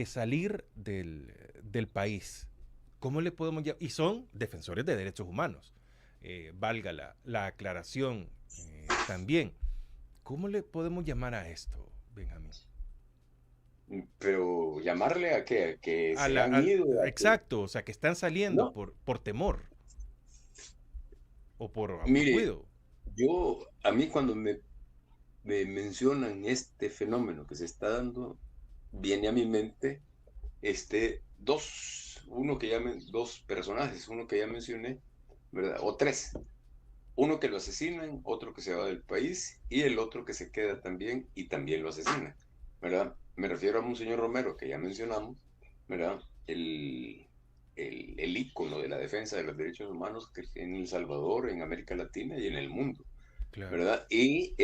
salir del país. ¿Cómo le podemos llamar? Y son defensores de derechos humanos. Valga la aclaración también. ¿Cómo le podemos llamar a esto, Benjamín? Pero llamarle a que A se la, han al- ido, a que... exacto, o sea, que están saliendo No, por temor o por mire, autocuido. a mí cuando me mencionan este fenómeno que se está dando, viene a mi mente dos personajes, uno que ya mencioné, ¿verdad? O tres. Uno que lo asesinan, otro que se va del país y el otro que se queda también y también lo asesinan, ¿verdad? Me refiero a Monseñor Romero, que ya mencionamos, ¿verdad? El ícono de la defensa de los derechos humanos en El Salvador, en América Latina y en el mundo, Claro. ¿verdad? Y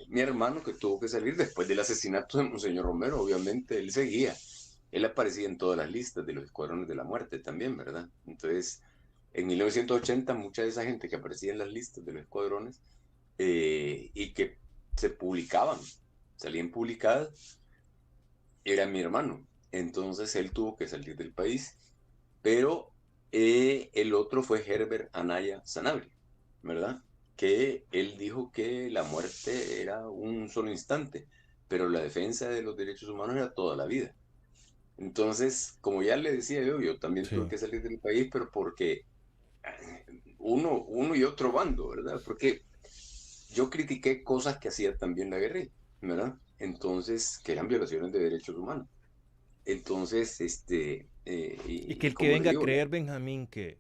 mi hermano que tuvo que salir después del asesinato de Monseñor Romero, obviamente él seguía, él aparecía en todas las listas de los escuadrones de la muerte también, ¿verdad? Entonces, en 1980, mucha de esa gente que aparecía en las listas de los escuadrones y que se publicaban, salían publicadas, era mi hermano. Entonces, él tuvo que salir del país, pero el otro fue Herbert Anaya Sanabria, ¿verdad? Que él dijo que la muerte era un solo instante, pero la defensa de los derechos humanos era toda la vida. Entonces, como ya le decía yo también tuve Sí. que salir del país, pero porque uno y otro bando, ¿verdad? Porque yo critiqué cosas que hacía también la guerrilla, ¿verdad? Entonces, que eran violaciones de derechos humanos. Entonces, Y que el que como venga a digo, creer, Benjamín, que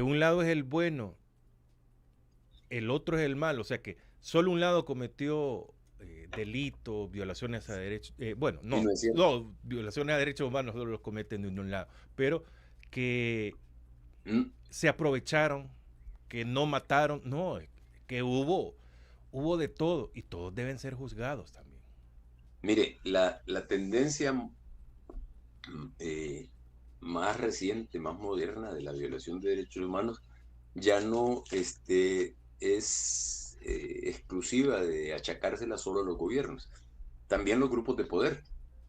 un lado es el bueno, el otro es el malo, o sea que solo un lado cometió delitos, violaciones a derechos, bueno, y no, no es cierto. no, violaciones a derechos humanos solo los cometen de un lado, pero que Mm, se aprovecharon, que no mataron, no, que hubo de todo y todos deben ser juzgados también. Mire, la tendencia eh, más reciente, más moderna de la violación de derechos humanos ya no es exclusiva de achacársela solo a los gobiernos. También los grupos de poder,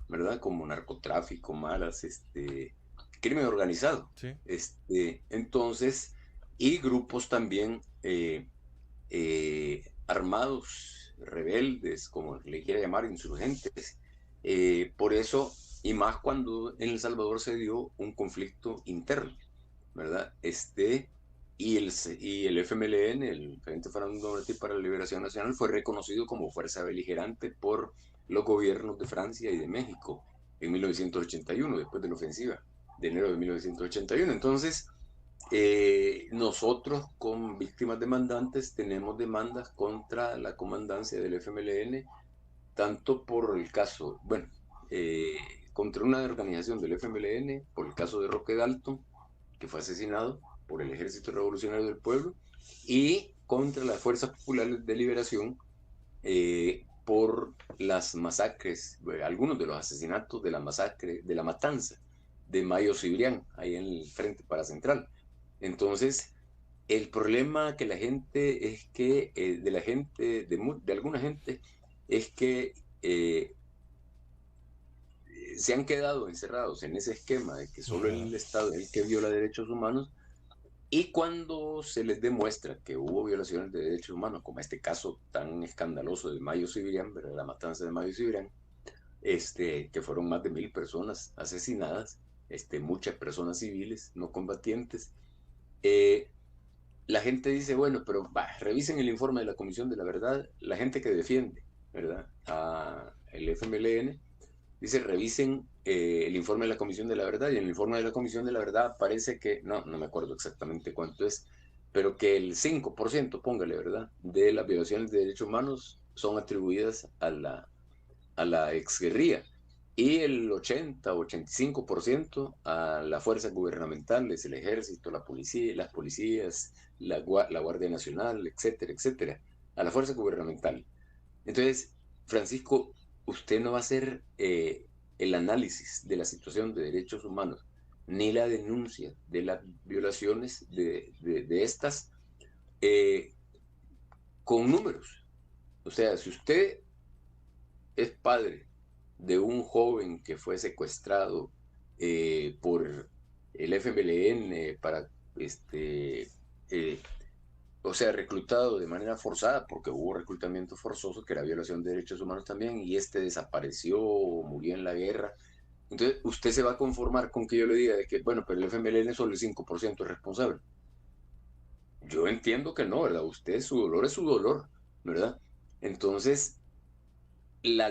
¿verdad? Como narcotráfico, malas, crimen organizado. ¿Sí? Entonces, y grupos también armados, rebeldes, como le quiera llamar, insurgentes. Por eso, y más cuando en El Salvador se dio un conflicto interno, ¿verdad? Y el FMLN, el Frente Fernando Martí para la Liberación Nacional, fue reconocido como fuerza beligerante por los gobiernos de Francia y de México en 1981, después de la ofensiva de enero de 1981. Entonces, nosotros, con víctimas demandantes, tenemos demandas contra la comandancia del FMLN, tanto por el caso, bueno, eh, contra una organización del FMLN, por el caso de Roque Dalton, que fue asesinado por el Ejército Revolucionario del Pueblo, y contra las Fuerzas Populares de Liberación por las masacres, algunos de los asesinatos de la masacre, de la matanza de Mayo Cibrián, ahí en el Frente Paracentral. Entonces, el problema que la gente es que, de la gente, de alguna gente, es que se han quedado encerrados en ese esquema de que solo Ajá. el Estado es el que viola derechos humanos, y cuando se les demuestra que hubo violaciones de derechos humanos, como este caso tan escandaloso de Mayo Cibrián, ¿verdad? La matanza de Mayo Cibrián, que fueron más de 1000 personas asesinadas, muchas personas civiles, no combatientes, eh, la gente dice, bueno, pero revisen el informe de la Comisión de la Verdad, la gente que defiende, ¿verdad? A el FMLN, dice, revisen el informe de la Comisión de la Verdad, y en el informe de la Comisión de la Verdad parece que, no me acuerdo exactamente cuánto es, pero que el 5%, póngale, ¿verdad?, de las violaciones de derechos humanos son atribuidas a la exguerrilla, y el 80-85% a las fuerzas gubernamentales, el ejército, la policía, las policías, la Guardia Nacional, etcétera, etcétera, a la fuerza gubernamental. Entonces, Francisco, usted no va a hacer el análisis de la situación de derechos humanos, ni la denuncia de las violaciones de estas eh, con números. O sea, si usted es padre de un joven que fue secuestrado por el FMLN para, eh, o sea, reclutado de manera forzada, porque hubo reclutamiento forzoso, que era violación de derechos humanos también, y desapareció o murió en la guerra. Entonces, usted se va a conformar con que yo le diga de que, bueno, pero el FMLN solo el 5% es responsable. Yo entiendo que no, ¿verdad? Usted, su dolor es su dolor, ¿verdad? Entonces, la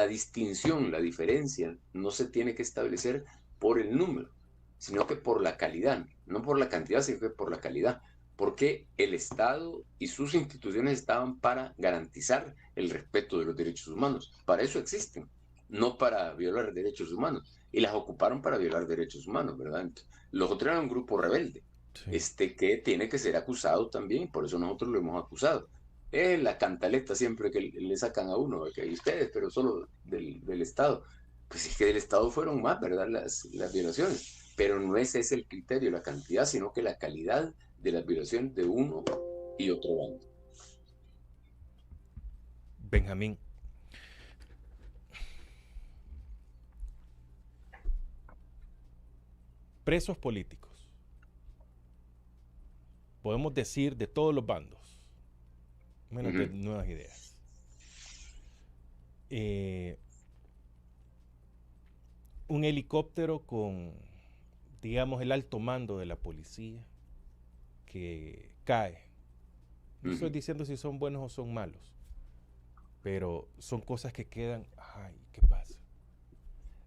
distinción, la diferencia, no se tiene que establecer por el número, sino que por la calidad, no por la cantidad, sino que por la calidad, porque el Estado y sus instituciones estaban para garantizar el respeto de los derechos humanos. Para eso existen, no para violar derechos humanos. Y las ocuparon para violar derechos humanos, ¿verdad? Entonces, los otros eran un grupo rebelde, Sí. que tiene que ser acusado también, por eso nosotros lo hemos acusado. Es la cantaleta siempre que le sacan a uno, que hay ustedes, pero solo del Estado. Pues es que del Estado fueron más, ¿verdad? Las violaciones. Pero no ese es el criterio, la cantidad, sino que la calidad de las violaciones de uno y otro bando. Benjamín, presos políticos, podemos decir de todos los bandos, menos de Nuevas Ideas. Un helicóptero con, digamos, el alto mando de la policía que cae. No estoy diciendo si son buenos o son malos, pero son cosas que quedan, ay, ¿qué pasa?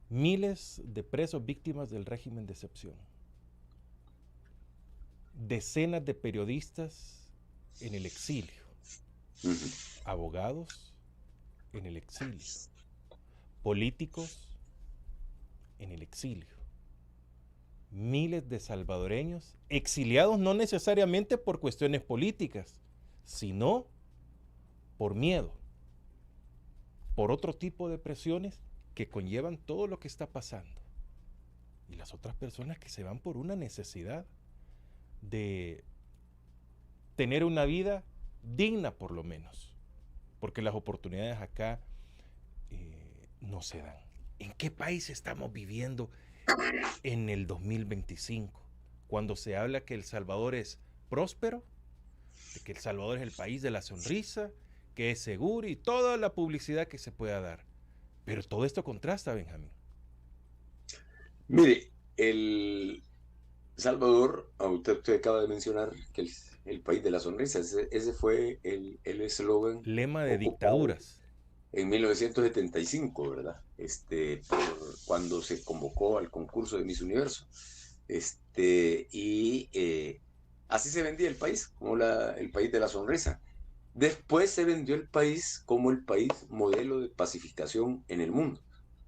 Miles de presos víctimas del régimen de excepción. Decenas de periodistas en el exilio. Abogados en el exilio. Políticos en el exilio. Miles de salvadoreños exiliados no necesariamente por cuestiones políticas, sino por miedo, por otro tipo de presiones que conllevan todo lo que está pasando. Y las otras personas que se van por una necesidad de tener una vida digna por lo menos, porque las oportunidades acá no se dan. ¿En qué país estamos viviendo en el 2025? Cuando se habla que El Salvador es próspero, de que El Salvador es el país de la sonrisa, que es seguro y toda la publicidad que se pueda dar. Pero todo esto contrasta, Benjamín. Mire, El Salvador, usted acaba de mencionar que el país de la sonrisa, ese fue el eslogan. Lema de dictaduras. En 1975, ¿verdad? Cuando se convocó al concurso de Miss Universo. Así se vendía el país, como el país de la sonrisa. Después se vendió el país como el país modelo de pacificación en el mundo,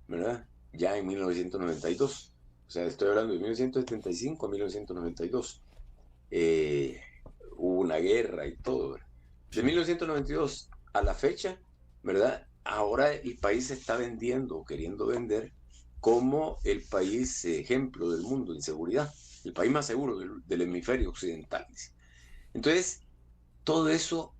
¿verdad? Ya en 1992. O sea, estoy hablando de 1975 a 1992. Hubo una guerra y todo, ¿verdad? De 1992 a la fecha, ¿verdad? Ahora el país se está vendiendo o queriendo vender como el país ejemplo del mundo en seguridad, el país más seguro del hemisferio occidental. Entonces, todo eso,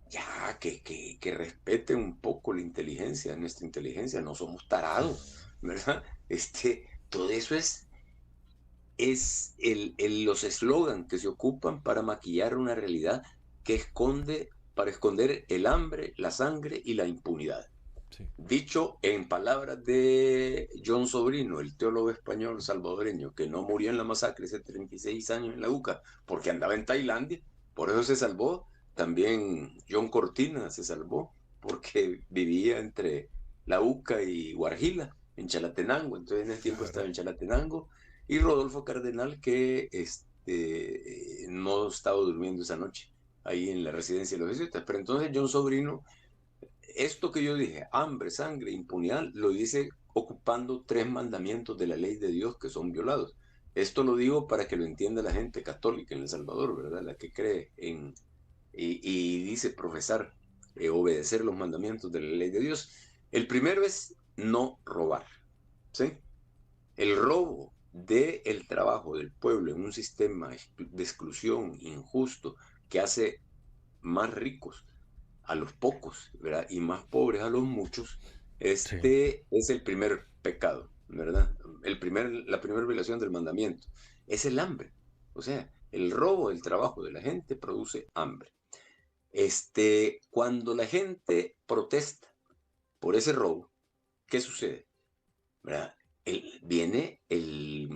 ya que respete un poco la inteligencia, nuestra inteligencia, no somos tarados, ¿verdad? Todo eso es los eslogans que se ocupan para maquillar una realidad que para esconder el hambre, la sangre y la impunidad. Sí. Dicho en palabras de John Sobrino, el teólogo español salvadoreño, que no murió en la masacre hace 36 años en la UCA, porque andaba en Tailandia, por eso se salvó. También John Cortina se salvó, porque vivía entre la UCA y Guarjila, en Chalatenango, entonces en ese tiempo estaba en Chalatenango, y Rodolfo Cardenal, que no estaba durmiendo esa noche ahí en la residencia de los jesuitas. Pero entonces John Sobrino, esto que yo dije, hambre, sangre, impunidad, lo dice ocupando 3 mandamientos de la ley de Dios que son violados. Esto lo digo para que lo entienda la gente católica en El Salvador, ¿verdad? La que cree y dice profesar, obedecer los mandamientos de la ley de Dios. El primero es no robar, ¿sí? El robo del trabajo del pueblo en un sistema de exclusión injusto que hace más ricos a los pocos, ¿verdad? Y más pobres a los muchos, es el primer pecado, ¿verdad? La primera violación del mandamiento es el hambre. O sea, el robo del trabajo de la gente produce hambre. Cuando la gente protesta por ese robo, ¿qué sucede? ¿Verdad? Viene el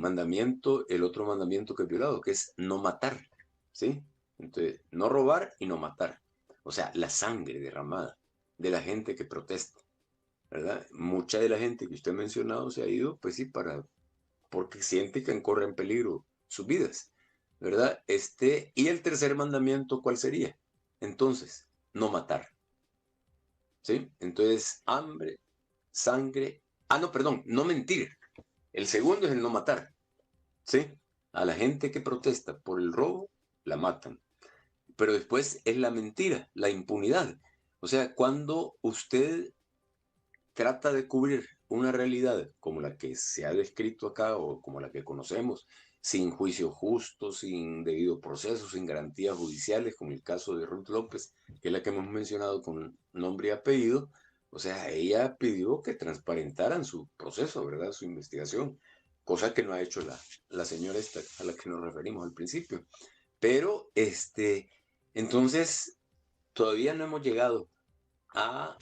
otro mandamiento que es violado, que es no matar, ¿sí? Entonces, no robar y no matar. O sea, la sangre derramada de la gente que protesta, ¿verdad? Mucha de la gente que usted ha mencionado se ha ido, pues sí, porque siente que corre en peligro sus vidas, ¿verdad? Y el tercer mandamiento, ¿cuál sería? Entonces, no matar, ¿sí? Entonces, hambre, sangre, no mentir. El segundo es el no matar, ¿sí? A la gente que protesta por el robo, la matan. Pero después es la mentira, la impunidad. O sea, cuando usted trata de cubrir una realidad como la que se ha descrito acá o como la que conocemos, sin juicio justo, sin debido proceso, sin garantías judiciales, como el caso de Ruth López, que es la que hemos mencionado con nombre y apellido. O sea, ella pidió que transparentaran su proceso, ¿verdad? Su investigación, cosa que no ha hecho la señora esta a la que nos referimos al principio. Pero, entonces, todavía no hemos llegado a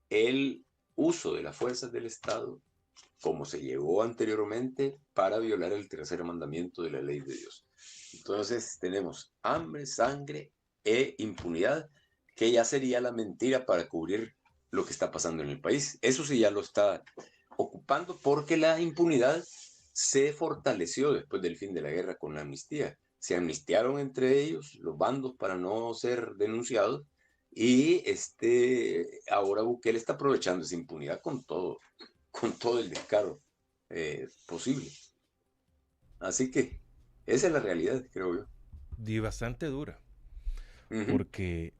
el uso de las fuerzas del Estado como se llegó anteriormente para violar el tercer mandamiento de la ley de Dios. Entonces tenemos hambre, sangre e impunidad, que ya sería la mentira para cubrir lo que está pasando en el país. Eso sí ya lo está ocupando porque la impunidad se fortaleció después del fin de la guerra con la amnistía. Se amnistiaron entre ellos los bandos para no ser denunciados y ahora Bukele está aprovechando esa impunidad con todo el descaro posible. Así que esa es la realidad, creo yo. Y bastante dura, porque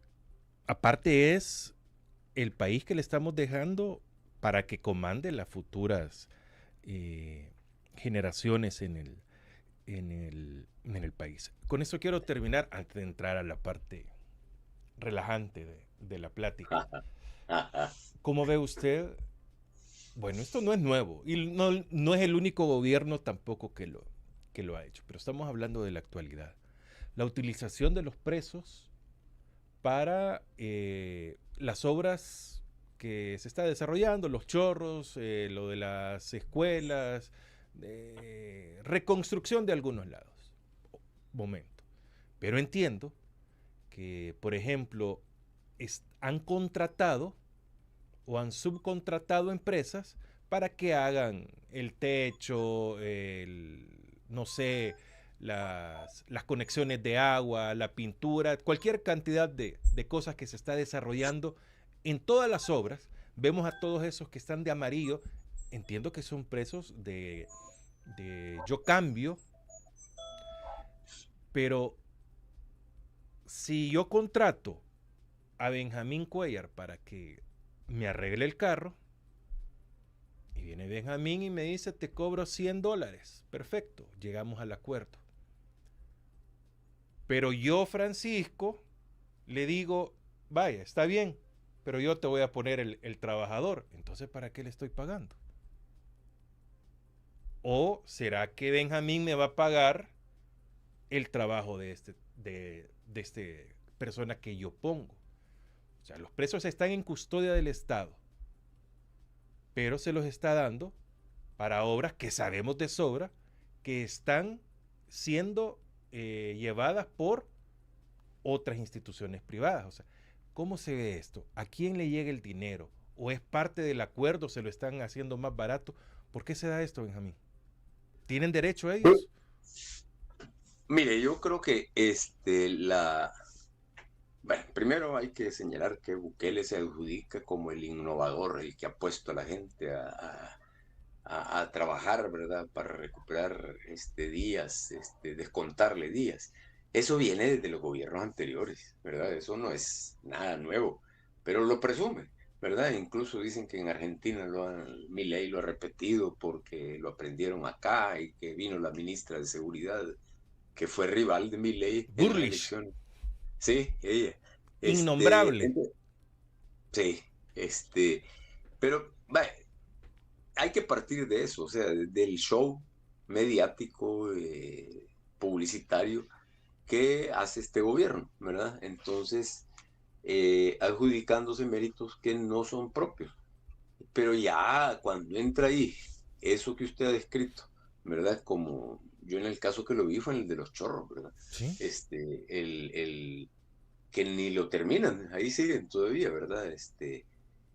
aparte es el país que le estamos dejando para que comande las futuras generaciones en el país. Con eso quiero terminar antes de entrar a la parte relajante de la plática. ¿Cómo ve usted? Bueno, esto no es nuevo y no es el único gobierno tampoco que lo ha hecho, pero estamos hablando de la actualidad. La utilización de los presos para las obras que se está desarrollando, los chorros, lo de las escuelas, reconstrucción de algunos lados. Momento. Pero entiendo que, por ejemplo, han contratado o han subcontratado empresas para que hagan el techo, no sé, las conexiones de agua, la pintura, cualquier cantidad de cosas que se está desarrollando en todas las obras. Vemos a todos esos que están de amarillo. Entiendo que son presos de yo cambio, pero si yo contrato a Benjamín Cuellar para que me arregle el carro, y viene Benjamín y me dice, te cobro $100, perfecto, llegamos al acuerdo. Pero yo, Francisco, le digo, vaya, está bien, pero yo te voy a poner el trabajador, entonces ¿para qué le estoy pagando? ¿O será que Benjamín me va a pagar el trabajo de este persona que yo pongo? O sea, los presos están en custodia del Estado, pero se los está dando para obras que sabemos de sobra que están siendo llevadas por otras instituciones privadas. O sea, ¿cómo se ve esto? ¿A quién le llega el dinero? ¿O es parte del acuerdo? ¿Se lo están haciendo más barato? ¿Por qué se da esto, Benjamín? ¿Tienen derecho a ellos? Mire, yo creo que bueno, primero hay que señalar que Bukele se adjudica como el innovador, el que ha puesto a la gente a trabajar, ¿verdad? Para recuperar días, descontarle días. Eso viene desde los gobiernos anteriores, ¿verdad? Eso no es nada nuevo, pero lo presume, ¿verdad? Incluso dicen que en Argentina Milei lo ha repetido porque lo aprendieron acá y que vino la ministra de Seguridad que fue rival de Milei en la elección. Sí, ella. Innombrable. Sí, pero vaya, hay que partir de eso, o sea, del show mediático, publicitario que hace este gobierno, ¿verdad? Entonces, adjudicándose méritos que no son propios. Pero ya cuando entra ahí eso que usted ha descrito, ¿verdad? Como yo en el caso que lo vi fue en el de los chorros, ¿verdad? ¿Sí? El que ni lo terminan, ahí siguen todavía, ¿verdad?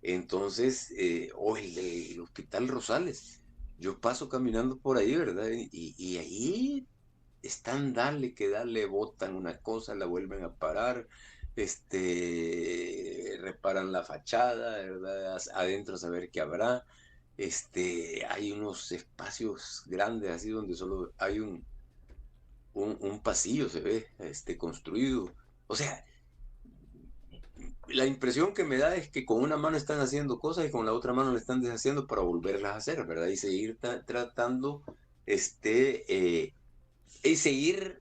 Entonces, o el del Hospital Rosales. Yo paso caminando por ahí, ¿verdad? Y ahí están, dale, botan una cosa, la vuelven a parar, reparan la fachada, ¿verdad? Adentro a saber qué habrá. Hay unos espacios grandes así donde solo hay un pasillo, se ve, construido. O sea, la impresión que me da es que con una mano están haciendo cosas y con la otra mano le están deshaciendo para volverlas a hacer, ¿verdad? Y seguir tratando, y seguir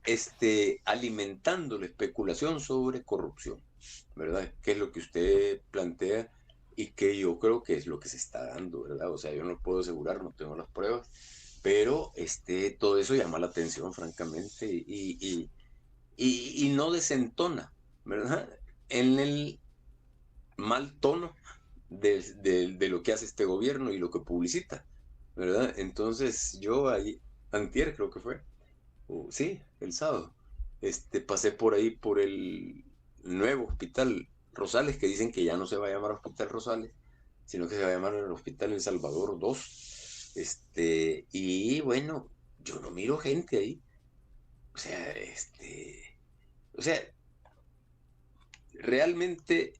alimentando la especulación sobre corrupción, ¿verdad? Que es lo que usted plantea y que yo creo que es lo que se está dando, ¿verdad? O sea, yo no puedo asegurar, no tengo las pruebas, pero todo eso llama la atención, francamente, y no desentona, ¿verdad? En el mal tono de lo que hace este gobierno y lo que publicita, ¿verdad? Entonces yo ahí, antier creo que fue, sí, el sábado, pasé por ahí por el nuevo Hospital Rosales, que dicen que ya no se va a llamar Hospital Rosales, sino que se va a llamar el Hospital El Salvador II, Y bueno, yo no miro gente ahí. O sea, o sea, realmente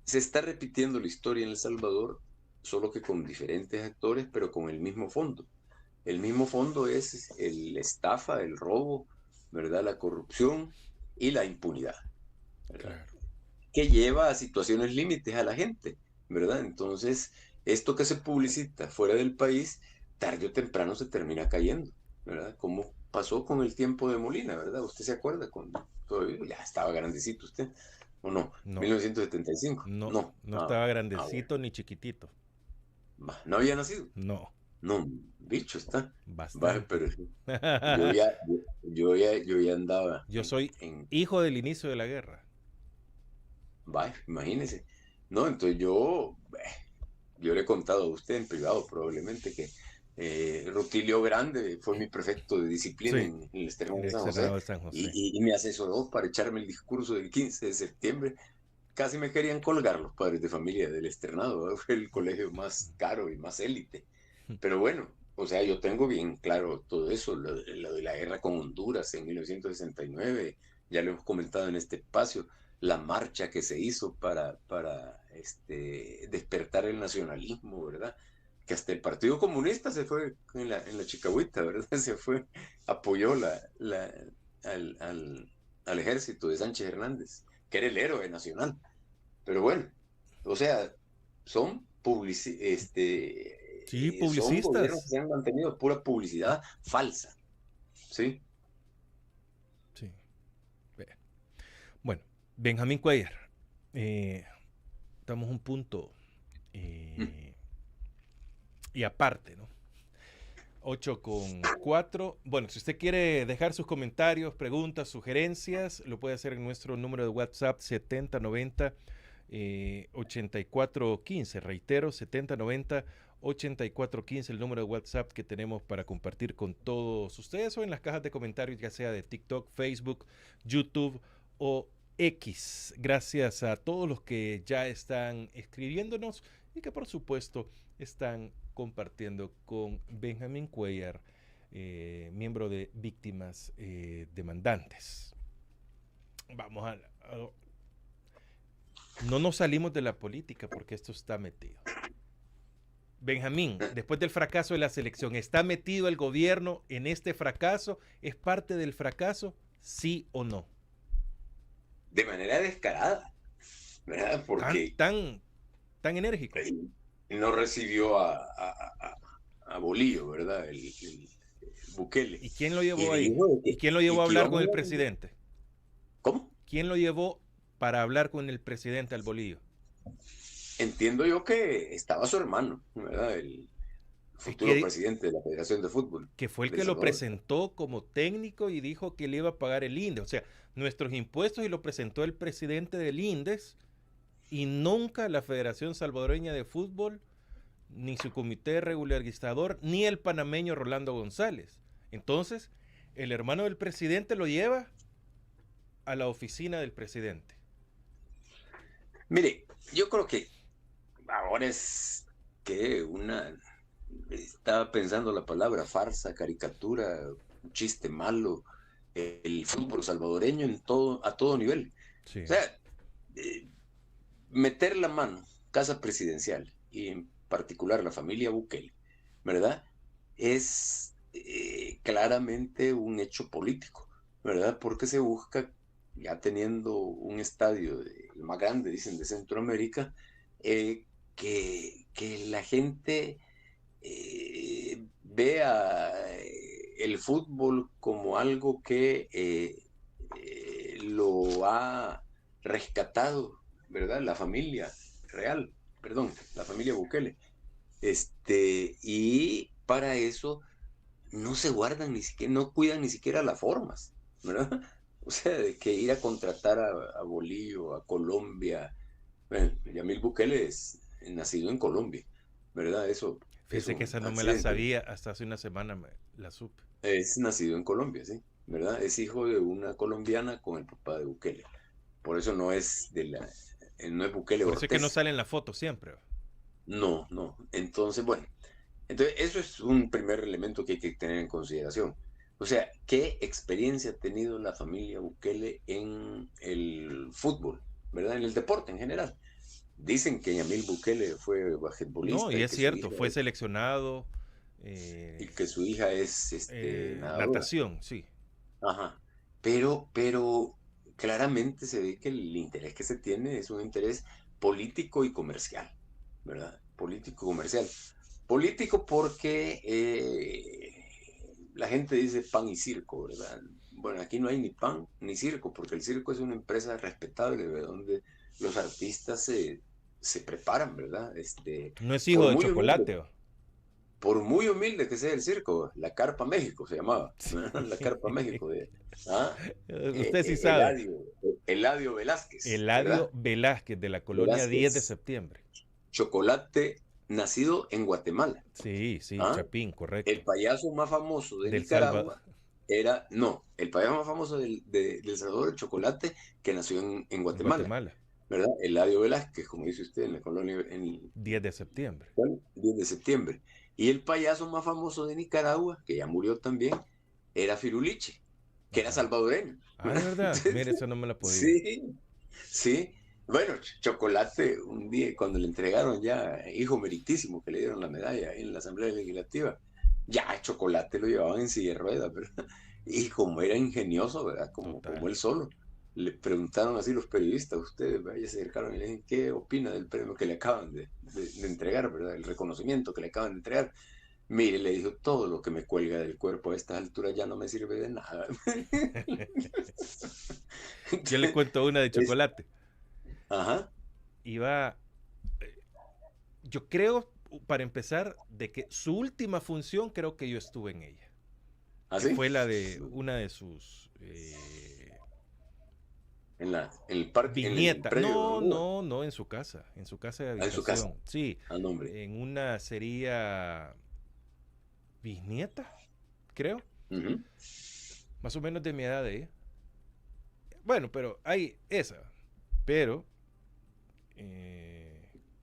se está repitiendo la historia en El Salvador, solo que con diferentes actores, pero con el mismo fondo. El mismo fondo es la estafa, el robo, ¿verdad? La corrupción y la impunidad, ¿verdad? Claro. Que lleva a situaciones límites a la gente, ¿verdad? Entonces, esto que se publicita fuera del país, tarde o temprano se termina cayendo, ¿verdad? Como pasó con el tiempo de Molina, ¿verdad? ¿Usted se acuerda? Cuando ya estaba grandecito usted, ¿o no? No, 1975. no, No. no estaba Bueno. grandecito ni chiquitito. No había nacido. No, No, bicho está. Va, bastante. pero yo ya andaba Yo soy en, hijo del inicio de la guerra. va, imagínese. No, entonces yo le he contado a usted en privado probablemente que Rutilio Grande fue mi prefecto de disciplina Sí, en el Externado el de San externado José de San José. y me asesoró para echarme el discurso del 15 de septiembre. Casi me querían colgar los padres de familia del Externado, ¿verdad? Fue el colegio más caro y más élite. Pero bueno, o sea, yo tengo bien claro todo eso, lo de la guerra con Honduras en 1969, ya lo hemos comentado en este espacio, la marcha que se hizo para despertar el nacionalismo, ¿verdad? Que hasta el Partido Comunista se fue en la Chicahuita, ¿verdad? Se fue, apoyó al ejército de Sánchez Hernández, que era el héroe nacional. Pero bueno, o sea, son Sí, son gobiernos que publicistas. se han mantenido pura publicidad falsa, ¿sí? Sí. Bueno, Benjamín Cuellar. Estamos a un punto y aparte, ¿no? 8:04. Bueno, si usted quiere dejar sus comentarios, preguntas, sugerencias, lo puede hacer en nuestro número de WhatsApp 7090-8415. Reitero, 7090-8415, el número de WhatsApp que tenemos para compartir con todos ustedes o en las cajas de comentarios, ya sea de TikTok, Facebook, YouTube o X. Gracias a todos los que ya están escribiéndonos y que por supuesto están compartiendo con Benjamín Cuellar, miembro de Víctimas Demandantes. Vamos a... No nos salimos de la política porque esto está metido. Benjamín, después del fracaso de la selección, ¿está metido el gobierno en este fracaso? ¿Es parte del fracaso? ¿Sí o no? De manera descarada, ¿verdad? Porque Tan enérgico. no recibió a Bolillo, ¿verdad? El Bukele. ¿Y quién lo llevó Y ahí? dijo ¿Y quién lo llevó a hablar con el a... presidente? ¿Cómo? ¿Quién lo llevó para hablar con el presidente al Bolillo? Entiendo yo que estaba su hermano, ¿verdad? El futuro presidente de la Federación de Fútbol. Que fue el que lo presentó como técnico y dijo que le iba a pagar el INDES. O sea, nuestros impuestos, y lo presentó el presidente del INDES, y nunca la Federación Salvadoreña de Fútbol, ni su comité regularizador, ni el panameño Rolando González. Entonces, el hermano del presidente lo lleva a la oficina del presidente. Mire, yo creo que ahora es que estaba pensando la palabra farsa, caricatura, un chiste malo, el fútbol salvadoreño a todo nivel. Sí. O sea, meter la mano, casa presidencial, y en particular la familia Bukele, ¿verdad? Es claramente un hecho político, ¿verdad? Porque se busca, ya teniendo un estadio el más grande, dicen, de Centroamérica, que la gente vea el fútbol como algo que lo ha rescatado, ¿verdad? La familia Bukele. Y para eso no se guardan ni siquiera, no cuidan ni siquiera las formas, ¿verdad? O sea, de que ir a contratar a Bolillo, a Colombia. Bueno, Yamil Bukele es nacido en Colombia, ¿verdad? Eso. Fíjese que esa no me la sabía, hasta hace una semana la supe. Es nacido en Colombia, sí, ¿verdad? Es hijo de una colombiana con el papá de Bukele. Por eso no es no es Bukele Por eso Ortez. es que no sale en la foto siempre. No. Entonces, bueno, Entonces, eso es un primer elemento que hay que tener en consideración. O sea, ¿qué experiencia ha tenido la familia Bukele en el fútbol, ¿verdad? En el deporte en general. Dicen que Yamil Bukele fue No, basquetbolista y y es que su cierto, hija fue es, seleccionado y que su hija es nadadora. natación, sí. Ajá. Pero claramente se ve que el interés que se tiene es un interés político y comercial, ¿verdad? Político y comercial. Político porque la gente dice pan y circo, ¿verdad? Bueno, aquí no hay ni pan ni circo, porque el circo es una empresa respetable, ¿verdad? Donde los artistas se preparan, ¿verdad? No es hijo Por de muy humilde, chocolate. ¿Va? por muy humilde que sea el circo, la Carpa México se llamaba, Sí. la Carpa México de ¿ah? Usted sí sabe. Eladio Velázquez, Eladio ¿verdad? Velázquez, de la colonia 10 de Velázquez, septiembre. chocolate nacido en Guatemala. Sí, sí, ¿Ah? Chapín, correcto. El payaso más famoso de Del Salvador. Nicaragua el payaso más famoso de El Salvador, el chocolate, que nació en En Guatemala, Guatemala, ¿verdad? Eladio Velázquez, como dice usted, en la colonia, 10 de septiembre. ¿cuál? 10 de septiembre. Y el payaso más famoso de Nicaragua, que ya murió también, era Firuliche, que era Ajá. salvadoreño. Ah, de verdad. Mire, eso no me la podía. Sí, sí. Bueno, Chocolate, un día, cuando le entregaron ya, hijo meritísimo, que le dieron la medalla en la Asamblea Legislativa, ya Chocolate lo llevaban en silla de ruedas, ¿verdad? Y como era ingenioso, ¿verdad? Como Total. él solo. Le preguntaron así los periodistas, ustedes, ¿verdad? Y se acercaron y le dijeron, ¿qué opina del premio que le acaban de entregar, ¿verdad? El reconocimiento que le acaban de entregar. Mire, le dijo, todo lo que me cuelga del cuerpo a estas alturas ya no me sirve de nada. Yo le cuento una de chocolate. Ajá. Iba, yo creo, para empezar, de que su última función creo que yo estuve en ella. ¿Así? Que fue la de una de sus en el parque, viñetas. en el No, en su casa de habitación. en su casa. Sí, Al nombre. en una sería bisnieta, creo. Uh-huh. Más o menos de mi edad de ella. Bueno, pero hay esa. Pero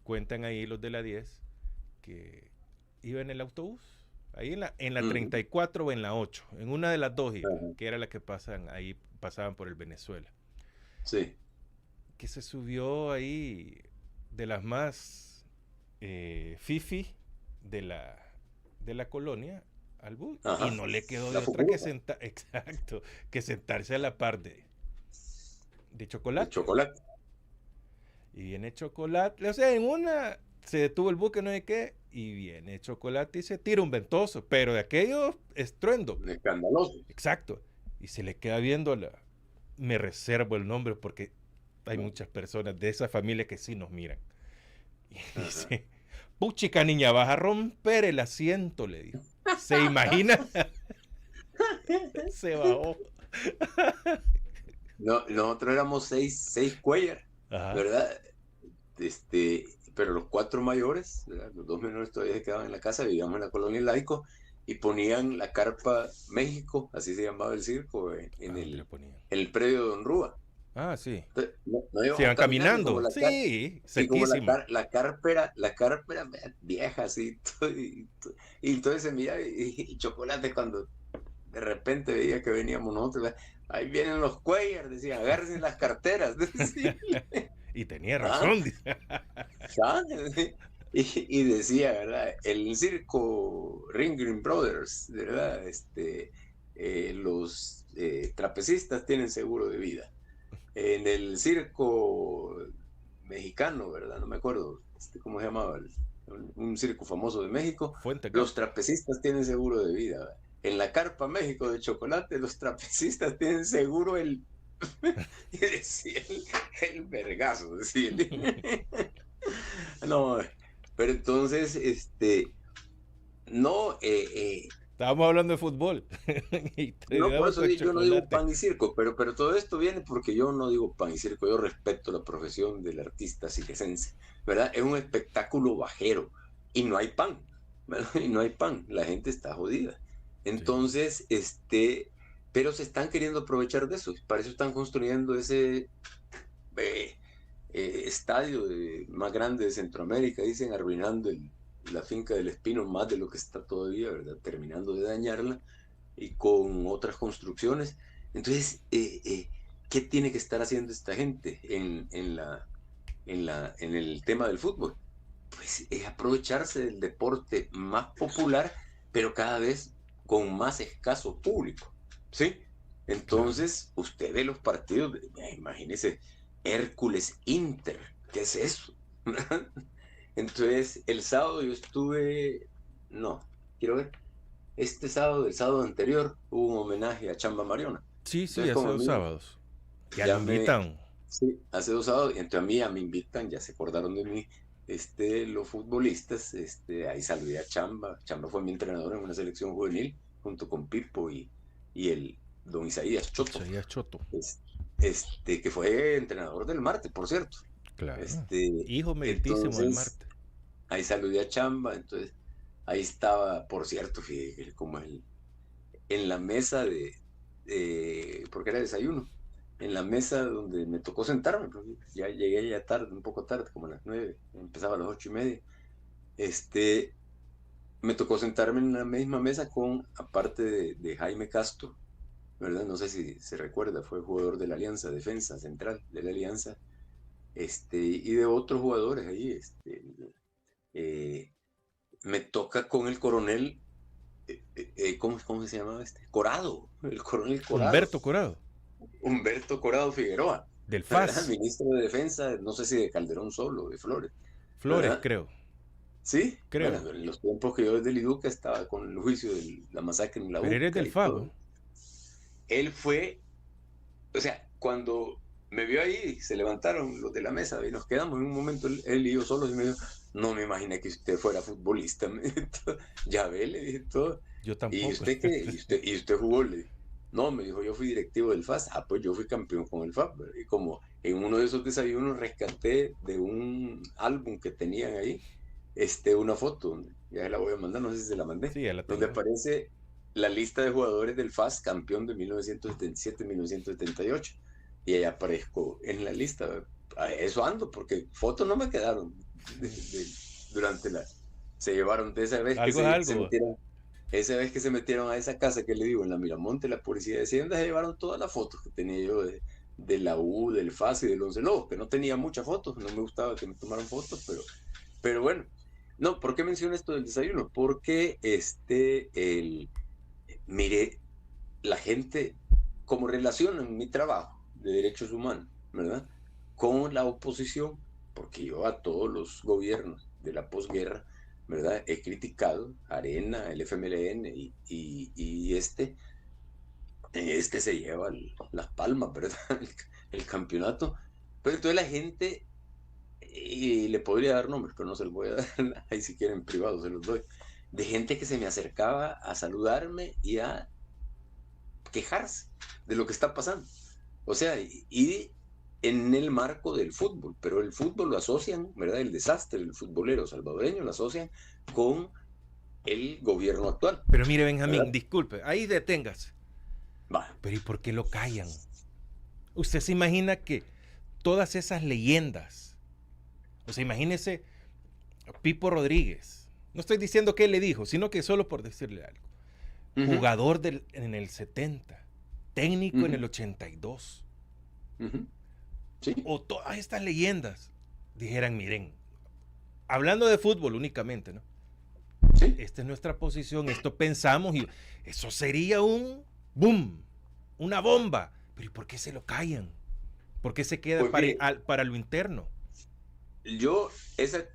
cuentan ahí los de la 10 que iba en el autobús. Ahí en la 34 o en la 8. En una de las dos iba, que era la que pasaban por el Venezuela. Sí. Que se subió ahí de las más fifi de la colonia al bus. Ajá. Y no le quedó La de otra que sentarse a la par de chocolate. De chocolate. Y viene Chocolate, o sea, en una se detuvo el buque, no sé qué, y viene Chocolate y se tira un ventoso, pero de aquello estruendo. Escandaloso. Exacto. Y se le queda viendo me reservo el nombre porque hay muchas personas de esa familia que sí nos miran. Y dice, puchica niña, vas a romper el asiento, le dijo. ¿Se imagina? Se bajó. No, nosotros éramos seis Cuellar, ¿verdad? Pero los 4 mayores, ¿verdad? Los 2 menores todavía se quedaban en la casa, vivíamos en la colonia Laico, y ponían la Carpa México, así se llamaba el circo, en el predio de Don Rúa. Ah, sí. Entonces, se iban caminando. Sí, cerquísimo. La carpa era vieja, así, y entonces se miraba y Chocolate cuando de repente veía que veníamos nosotros, ahí vienen los Cuellar, decía, agárrense las carteras. Y tenía razón. Y decía, ¿verdad? El circo Ringling Brothers, ¿verdad? Los trapecistas tienen seguro de vida. En el circo mexicano, ¿verdad? No me acuerdo, ¿cómo se llamaba? Un circo famoso de México. Los trapecistas tienen seguro de vida, ¿verdad? En la Carpa México de Chocolate, los trapecistas tienen seguro y decía el vergazo, decía. No, pero entonces, no. Estábamos hablando de fútbol. No, por eso yo no digo pan y circo, pero todo esto viene porque yo no digo pan y circo, yo respeto la profesión del artista circense, ¿verdad? Es un espectáculo bajero y no hay pan, ¿verdad? Y no hay pan, la gente está jodida. Entonces, pero se están queriendo aprovechar de eso, para eso están construyendo ese estadio más grande de Centroamérica, dicen, arruinando la finca del Espino más de lo que está todavía, ¿verdad? Terminando de dañarla y con otras construcciones. Entonces, ¿qué tiene que estar haciendo esta gente en el tema del fútbol? Pues es aprovecharse del deporte más popular, pero cada vez con más escaso público, ¿sí? Entonces, usted ve los partidos, imagínese, Hércules Inter, ¿qué es eso? Entonces, el sábado yo estuve, no, quiero ver, este sábado, el sábado anterior, hubo un homenaje a Chamba Mariona. Sí, Entonces, hace 2 sábados. Ya lo invitan. Sí, hace 2 sábados, entonces a mí ya me invitan, ya se acordaron de mí, los futbolistas, ahí saludé a Chamba. Chamba fue mi entrenador en una selección juvenil, junto con Pipo y el don Isaías Choto. Isaías Choto. Que fue entrenador del Marte, por cierto. Claro. Hijo meritísimo del Marte. Ahí saludé a Chamba, entonces ahí estaba, por cierto, fíjate, como en la mesa porque era desayuno, en la mesa donde me tocó sentarme, porque ya llegué ya tarde, un poco tarde, como a las 9, empezaba a las 8:30. Me tocó sentarme en la misma mesa con, aparte de Jaime Castro, ¿verdad? No sé si se recuerda, fue jugador de la Alianza, defensa central de la Alianza, y de otros jugadores ahí, me toca con el coronel, ¿cómo se llamaba Corado, el coronel Corado. Humberto Corado Figueroa. Del FAS. Ministro de Defensa, no sé si de Calderón solo, de Flores. Flores, creo. ¿Sí? Creo. Bueno, en los tiempos que yo desde el IDUCA estaba con el juicio de la masacre en la UCA. Pero eres del FAS. Él fue, o sea, cuando me vio ahí, se levantaron los de la mesa y nos quedamos en un momento, él y yo solos, y me dijo, no me imaginé que usted fuera futbolista. Ya ve, le dije todo. Yo tampoco. ¿Y usted qué? ¿Y usted jugó? Le dije. No, me dijo, yo fui directivo del FAS. Pues yo fui campeón con el FAS. Y como en uno de esos desayunos rescaté de un álbum que tenían ahí, una foto, ya la voy a mandar, no sé si se la mandé, sí, donde aparece la lista de jugadores del FAS, campeón de 1977-1978. Y ahí aparezco en la lista. A eso ando, porque fotos no me quedaron durante se llevaron de esa vez se metieron. Esa vez que se metieron a esa casa que le digo, en la Miramonte, la policía de Hacienda, se llevaron todas las fotos que tenía yo de la U, del FAS y del Once Lobos, que no tenía muchas fotos, no me gustaba que me tomaran fotos, pero bueno. No, ¿por qué menciono esto del desayuno? Porque mire, la gente, como relacionan mi trabajo de derechos humanos, ¿verdad?, con la oposición, porque yo a todos los gobiernos de la posguerra, ¿verdad?, he criticado Arena, el FMLN y se lleva las palmas, ¿verdad?, el campeonato. Pero entonces la gente, y le podría dar nombres, pero no se los voy a dar, ahí si quieren privado se los doy, de gente que se me acercaba a saludarme y a quejarse de lo que está pasando. O sea, y en el marco del fútbol, pero el fútbol lo asocian, ¿verdad?, el desastre del futbolero salvadoreño lo asocian con el gobierno actual. Pero mire, Benjamín, ¿verdad? Disculpe, ahí deténgase. Va. Pero ¿y por qué lo callan? Usted se imagina que todas esas leyendas, o sea, imagínese Pipo Rodríguez, no estoy diciendo qué le dijo, sino que solo por decirle algo, jugador en el 70, técnico en el 82, sí. O todas estas leyendas dijeran, miren, hablando de fútbol únicamente, ¿no? Sí. Esta es nuestra posición, esto pensamos, y eso sería un boom, una bomba. Pero ¿y por qué se lo callan? ¿Por qué se queda para lo interno? Yo esa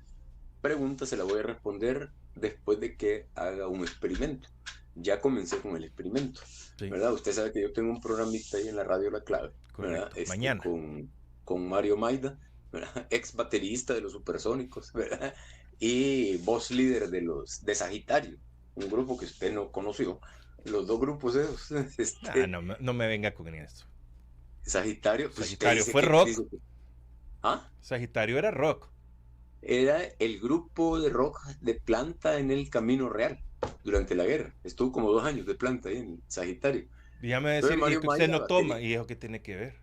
pregunta se la voy a responder después de que haga un experimento. Ya comencé con el experimento, sí. ¿Verdad? Usted sabe que yo tengo un programita ahí en la radio La Clave, ¿verdad? Mañana. Con Mario Maida, ¿verdad?, ex baterista de los Supersónicos, ¿verdad?, y voz líder de Sagitario, un grupo que usted no conoció. Los dos grupos esos. No me venga con eso. Sagitario fue rock. ¿Ah? Sagitario era rock. Era el grupo de rock de Planta en el Camino Real durante la guerra. Estuvo como 2 años de Planta ahí en Sagitario. Dígame decir, y que usted no toma, ¿y eso qué tiene que ver?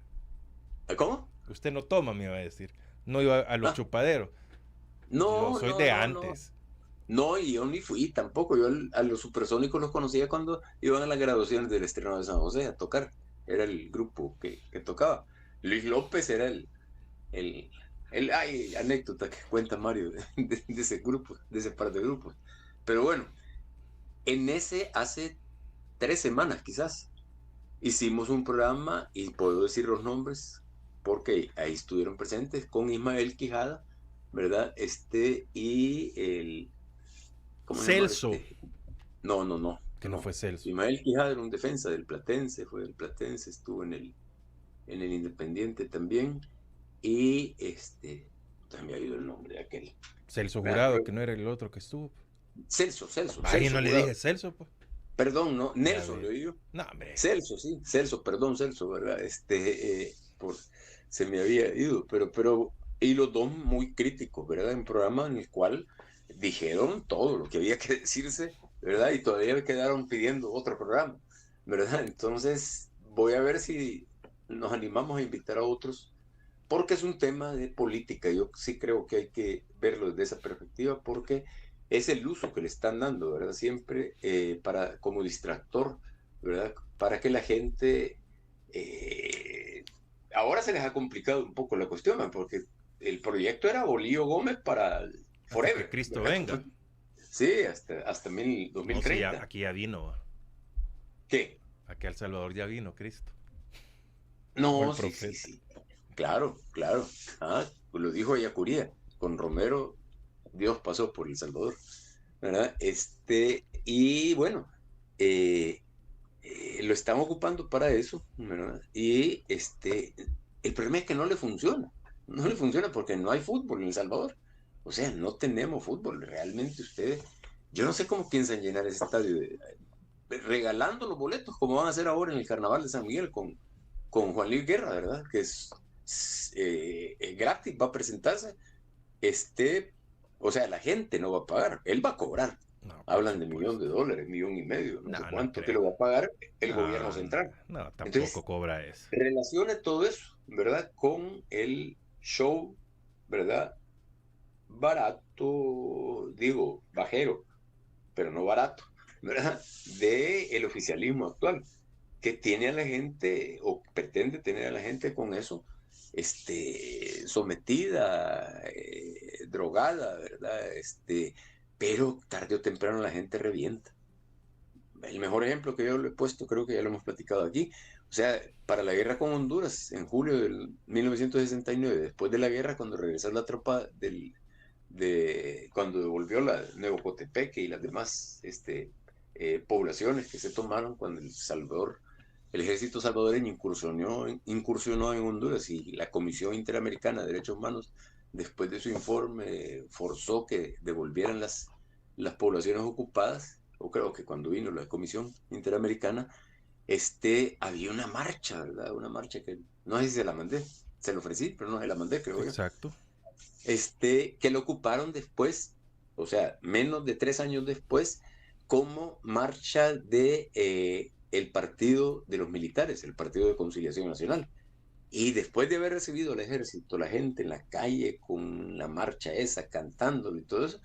¿Cómo? Usted no toma, me iba a decir. No iba a los chupaderos. No, yo soy de antes. No, y yo ni fui tampoco. Yo a los Supersónicos los conocía cuando iban a las graduaciones del estreno de San José a tocar. Era el grupo que tocaba. Luis López era el, ay, anécdota que cuenta Mario de ese grupo, de ese par de grupos. Pero bueno, en ese hace 3 semanas quizás hicimos un programa, y puedo decir los nombres porque ahí estuvieron presentes, con Ismael Quijada, ¿verdad? Y el... ¿Cómo se llama Celso. No. Que no fue Celso. Ismael Quijada era un defensa del Platense, fue del Platense, estuvo en el Independiente también. Y también ha ido el nombre de aquel. Celso Jurado, que no era el otro que estuvo. Celso. Ay, no Jurado. le dije Celso, pues. Perdón, no, Nelson, le digo. No, hombre. Celso, sí, Celso, ¿verdad? Se me había ido, pero, y los dos muy críticos, ¿verdad? En un programa en el cual dijeron todo lo que había que decirse, ¿verdad? Y todavía quedaron pidiendo otro programa, ¿verdad? Entonces, voy a ver si nos animamos a invitar a otros, porque es un tema de política. Yo sí creo que hay que verlo desde esa perspectiva, porque es el uso que le están dando, ¿verdad? Siempre como distractor, ¿verdad? Para que la gente... ahora se les ha complicado un poco la cuestión, ¿no? Porque el proyecto era Bolío Gómez para forever. Hasta que Cristo ¿verdad? venga. Sí, hasta 2030. No, sí, aquí ya vino. ¿Qué? Aquí a El Salvador ya vino Cristo. No, sí. Claro. Lo dijo Ayacuría. Con Romero, Dios pasó por El Salvador, ¿verdad? Y bueno, lo están ocupando para eso, ¿verdad? Y el problema es que no le funciona. No le funciona porque no hay fútbol en El Salvador. O sea, no tenemos fútbol. Realmente ustedes, yo no sé cómo piensan llenar ese estadio, regalando los boletos, como van a hacer ahora en el Carnaval de San Miguel con Juan Luis Guerra, ¿verdad? Que es gratis, va a presentarse. O sea, la gente no va a pagar, él va a cobrar. No, hablan de $1 millón, $1,5 millones, no sé cuánto, que lo va a pagar el gobierno central. No, tampoco. Entonces, cobra eso. Relacione todo eso, ¿verdad? Con el show, ¿verdad? Barato, digo, bajero, pero no barato, ¿verdad? Del oficialismo actual, que tiene a la gente, o pretende tener a la gente con eso, sometida, drogada, ¿verdad? Pero tarde o temprano la gente revienta. El mejor ejemplo que yo le he puesto, creo que ya lo hemos platicado aquí, o sea, para la guerra con Honduras, en julio de 1969, después de la guerra, cuando regresó la tropa cuando devolvió la Nuevo Cotepeque y las demás poblaciones que se tomaron cuando el ejército salvadoreño incursionó en Honduras, y la Comisión Interamericana de Derechos Humanos, después de su informe, forzó que devolvieran las poblaciones ocupadas. O creo que cuando vino la Comisión Interamericana, había una marcha, ¿verdad? Una marcha que no sé si se la mandé, se la ofrecí, pero no se la mandé, creo yo. Exacto. Que lo ocuparon después, o sea, menos de 3 años después, como marcha de el partido de los militares, el Partido de Conciliación Nacional. Y después de haber recibido al ejército, la gente en la calle con la marcha esa, cantándolo y todo eso,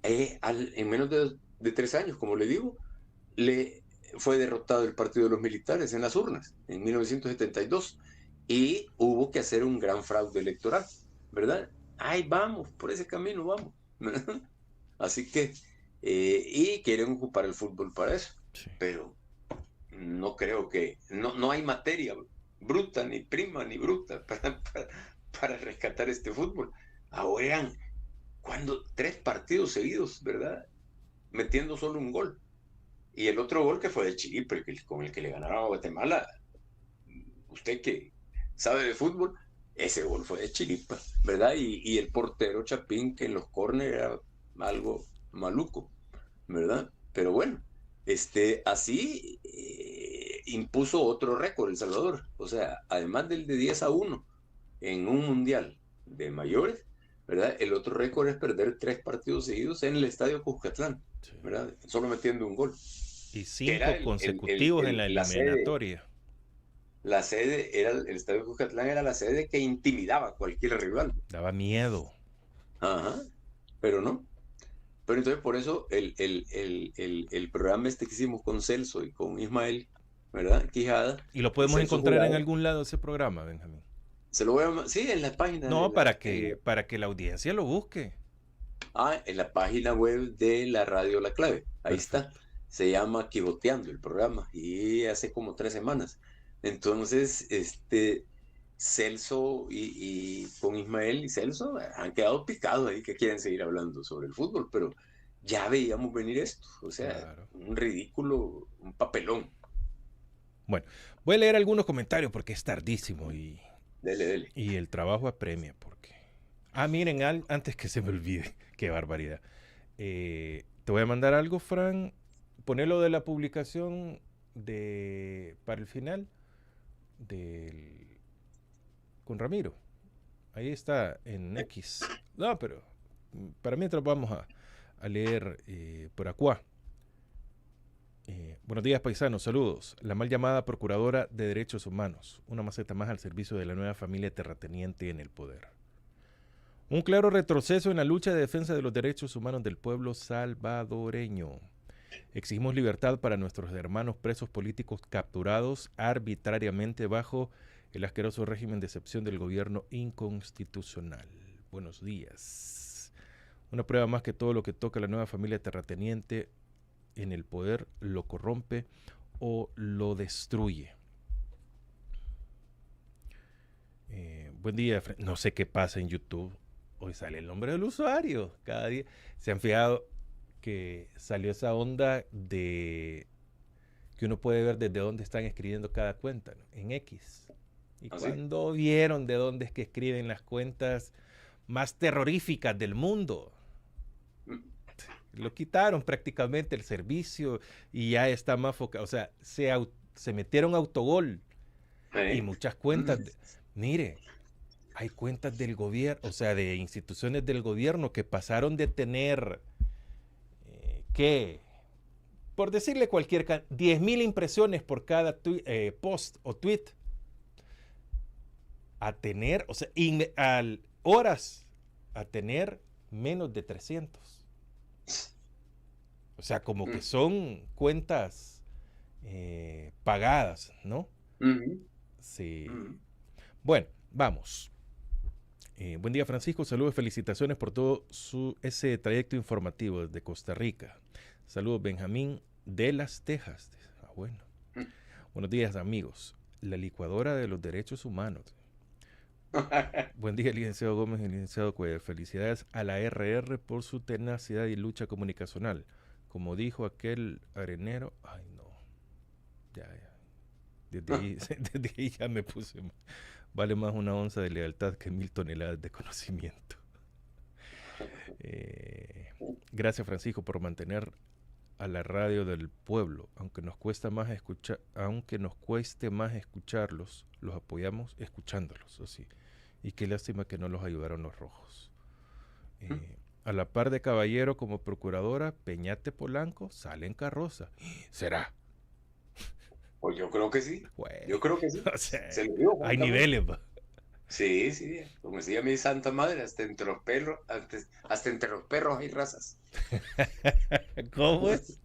en menos de 3 años, como le digo, fue derrotado el Partido de los Militares en las urnas, en 1972, y hubo que hacer un gran fraude electoral, ¿verdad? Ay, vamos, por ese camino vamos. Así que, y quieren ocupar el fútbol para eso, sí. Pero no creo que, no hay materia bruta, ni prima, ni bruta para rescatar este fútbol. Ahora eran, cuando 3 partidos seguidos, ¿verdad? Metiendo solo un gol. Y el otro gol que fue de Chipre, con el que le ganaron a Guatemala. Usted que sabe de fútbol, ese gol fue de Chiripa, ¿verdad? Y el portero Chapín, que en los córneres era algo maluco, ¿verdad? Pero bueno, así impuso otro récord El Salvador. O sea, además del de 10-1 en un mundial de mayores, ¿verdad? El otro récord es perder 3 partidos seguidos en el Estadio Cuscatlán, ¿verdad? Solo metiendo un gol. Y 5 consecutivos en la eliminatoria. La sede era el Estadio Cuscatlán, era la sede que intimidaba a cualquier rival. Daba miedo. Ajá, pero no. Pero entonces por eso el programa este que hicimos con Celso y con Ismael, ¿verdad? Quijada. ¿Y lo podemos Celso encontrar en Jurado, algún lado ese programa, Benjamín? se lo voy a... Sí, en la página de No, la... para que la audiencia lo busque. En la página web de la radio La Clave. Ahí Perfecto. está. Se llama Quiboteando el programa y hace como 3 semanas. Entonces, Celso y con Ismael y Celso han quedado picados ahí que quieren seguir hablando sobre el fútbol, pero ya veíamos venir esto. O sea, Claro. un ridículo, un papelón. Bueno, voy a leer algunos comentarios porque es tardísimo Dele. y el trabajo apremia porque... miren, antes que se me olvide, qué barbaridad. Te voy a mandar algo, Fran. Ponelo de la publicación para el final con Ramiro. Ahí está en X. No, pero para mientras vamos a leer por acá. Buenos días, paisanos, saludos. La mal llamada Procuradora de Derechos Humanos, una maceta más al servicio de la nueva familia terrateniente en el poder. Un claro retroceso en la lucha de defensa de los derechos humanos del pueblo salvadoreño. Exigimos libertad para nuestros hermanos presos políticos capturados arbitrariamente bajo el asqueroso régimen de excepción del gobierno inconstitucional. Buenos días. Una prueba más que todo lo que toca a la nueva familia terrateniente en el poder lo corrompe o lo destruye. Buen día. No sé qué pasa en YouTube. Hoy sale el nombre del usuario. Cada día. ¿Se han fijado que salió esa onda de que uno puede ver desde dónde están escribiendo cada cuenta, ¿no? En X? Y cuando vieron de dónde es que escriben las cuentas más terroríficas del mundo, lo quitaron prácticamente el servicio y ya está más focado. O sea, se metieron autogol y muchas cuentas. Mire, hay cuentas del gobierno, o sea, de instituciones del gobierno que pasaron de tener por decirle cualquier 10,000 impresiones por cada post o tweet, a tener, o sea, horas a tener menos de 300. O sea, como que son cuentas pagadas, ¿no? Sí. Bueno, vamos. Buen día, Francisco. Saludos, felicitaciones por todo ese trayecto informativo desde Costa Rica. Saludos, Benjamín de Las Tejas. Bueno. Buenos días, amigos. La licuadora de los derechos humanos. Buen día, licenciado Gómez y licenciado Cuellar. Felicidades a la RR por su tenacidad y lucha comunicacional. Como dijo aquel arenero, ay no, ya. Desde ahí ya me puse mal. Vale más una onza de lealtad que 1,000 toneladas de conocimiento. Gracias, Francisco, por mantener a la radio del pueblo. Aunque nos cueste más escucharlos, los apoyamos escuchándolos, así. Y qué lástima que no los ayudaron los rojos. A la par de Caballero como procuradora, Peñate Polanco sale en carroza. ¿Será? Pues yo creo que sí. Bueno, yo creo que sí. O sea, Se lo digo, hay niveles, ¿va? Sí. Como decía mi santa madre, hasta entre los perros hay razas. ¿Cómo es?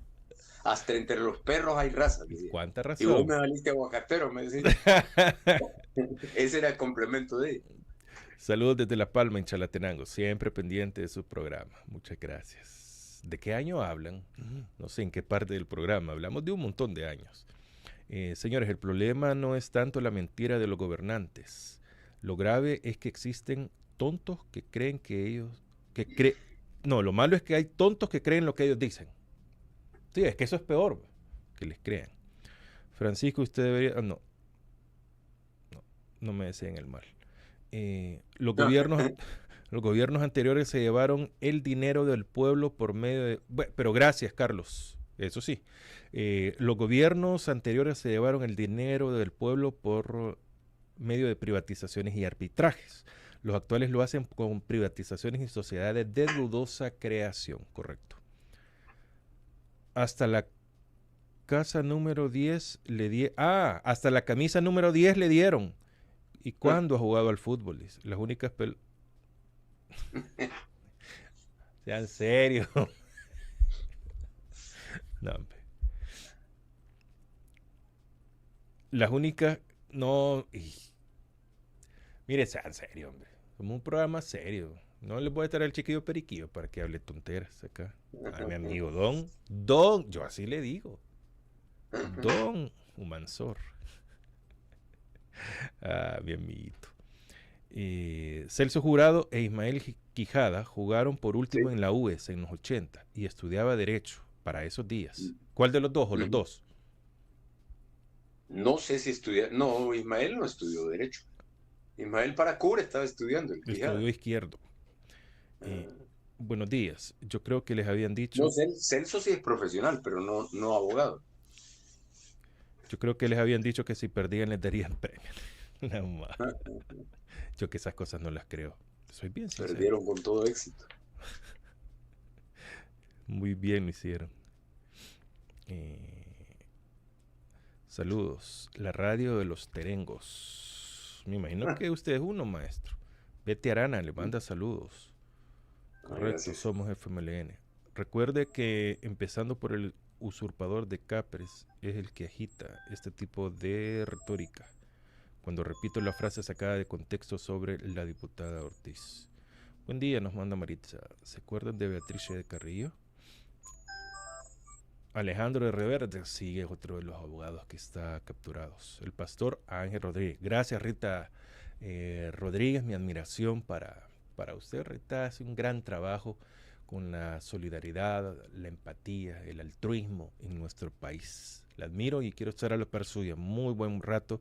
Hasta entre los perros hay razas. ¿Cuánta razón? Y vos me valiste aguacatero, me decís. Ese era el complemento de ella. Saludos desde La Palma, en Chalatenango, siempre pendiente de su programa. Muchas gracias. ¿De qué año hablan? No sé en qué parte del programa. Hablamos de un montón de años. Señores, el problema no es tanto la mentira de los gobernantes. Lo grave es que existen tontos que creen que ellos... No, lo malo es que hay tontos que creen lo que ellos dicen. Sí, es que eso es peor, que les crean. Francisco, usted debería... No me deseen el mal. Los gobiernos anteriores se llevaron el dinero del pueblo por medio de... Bueno, pero gracias, Carlos. Eso sí. Los gobiernos anteriores se llevaron el dinero del pueblo por medio de privatizaciones y arbitrajes. Los actuales lo hacen con privatizaciones y sociedades de dudosa creación. Correcto. Hasta la casa número 10 hasta la camisa número 10 le dieron. ¿Y cuándo ha jugado al fútbol? Las únicas Sean serios. No, hombre. Las únicas, no... Mire, sean serio, hombre. Somos un programa serio. No le voy a traer al chiquillo periquillo para que hable tonteras acá. A mi amigo Don, yo así le digo. Don Humansor. Mi amiguito. Celso Jurado e Ismael Quijada jugaron por último en la UES en los 80 y estudiaba Derecho para esos días. ¿Cuál de los dos o los dos? No sé si estudia. No, Ismael no estudió Derecho. Ismael para cura estaba estudiando. Estudió Izquierdo. Buenos días. Yo creo que les habían dicho... No, Celso sí es profesional, pero no abogado. Yo creo que les habían dicho que si perdían les darían premio. No más. Yo que esas cosas no las creo. Soy bien sincero. Perdieron con todo éxito. Muy bien lo hicieron. Saludos. La radio de los terengos. Me imagino que usted es uno, maestro. Betty Arana le manda saludos. Correcto, gracias. somos FMLN. Recuerde que empezando por el usurpador de Capres es el que agita este tipo de retórica. Cuando repito la frase sacada de contexto sobre la diputada Ortiz. Buen día, nos manda Maritza. ¿Se acuerdan de Beatriz de Carrillo? Alejandro de Reverde, sí, es otro de los abogados que está capturados. El pastor Ángel Rodríguez. Gracias, Rita Rodríguez. Mi admiración para usted. Rita hace un gran trabajo con la solidaridad, la empatía, el altruismo en nuestro país. La admiro y quiero estar a la par suya. Muy buen rato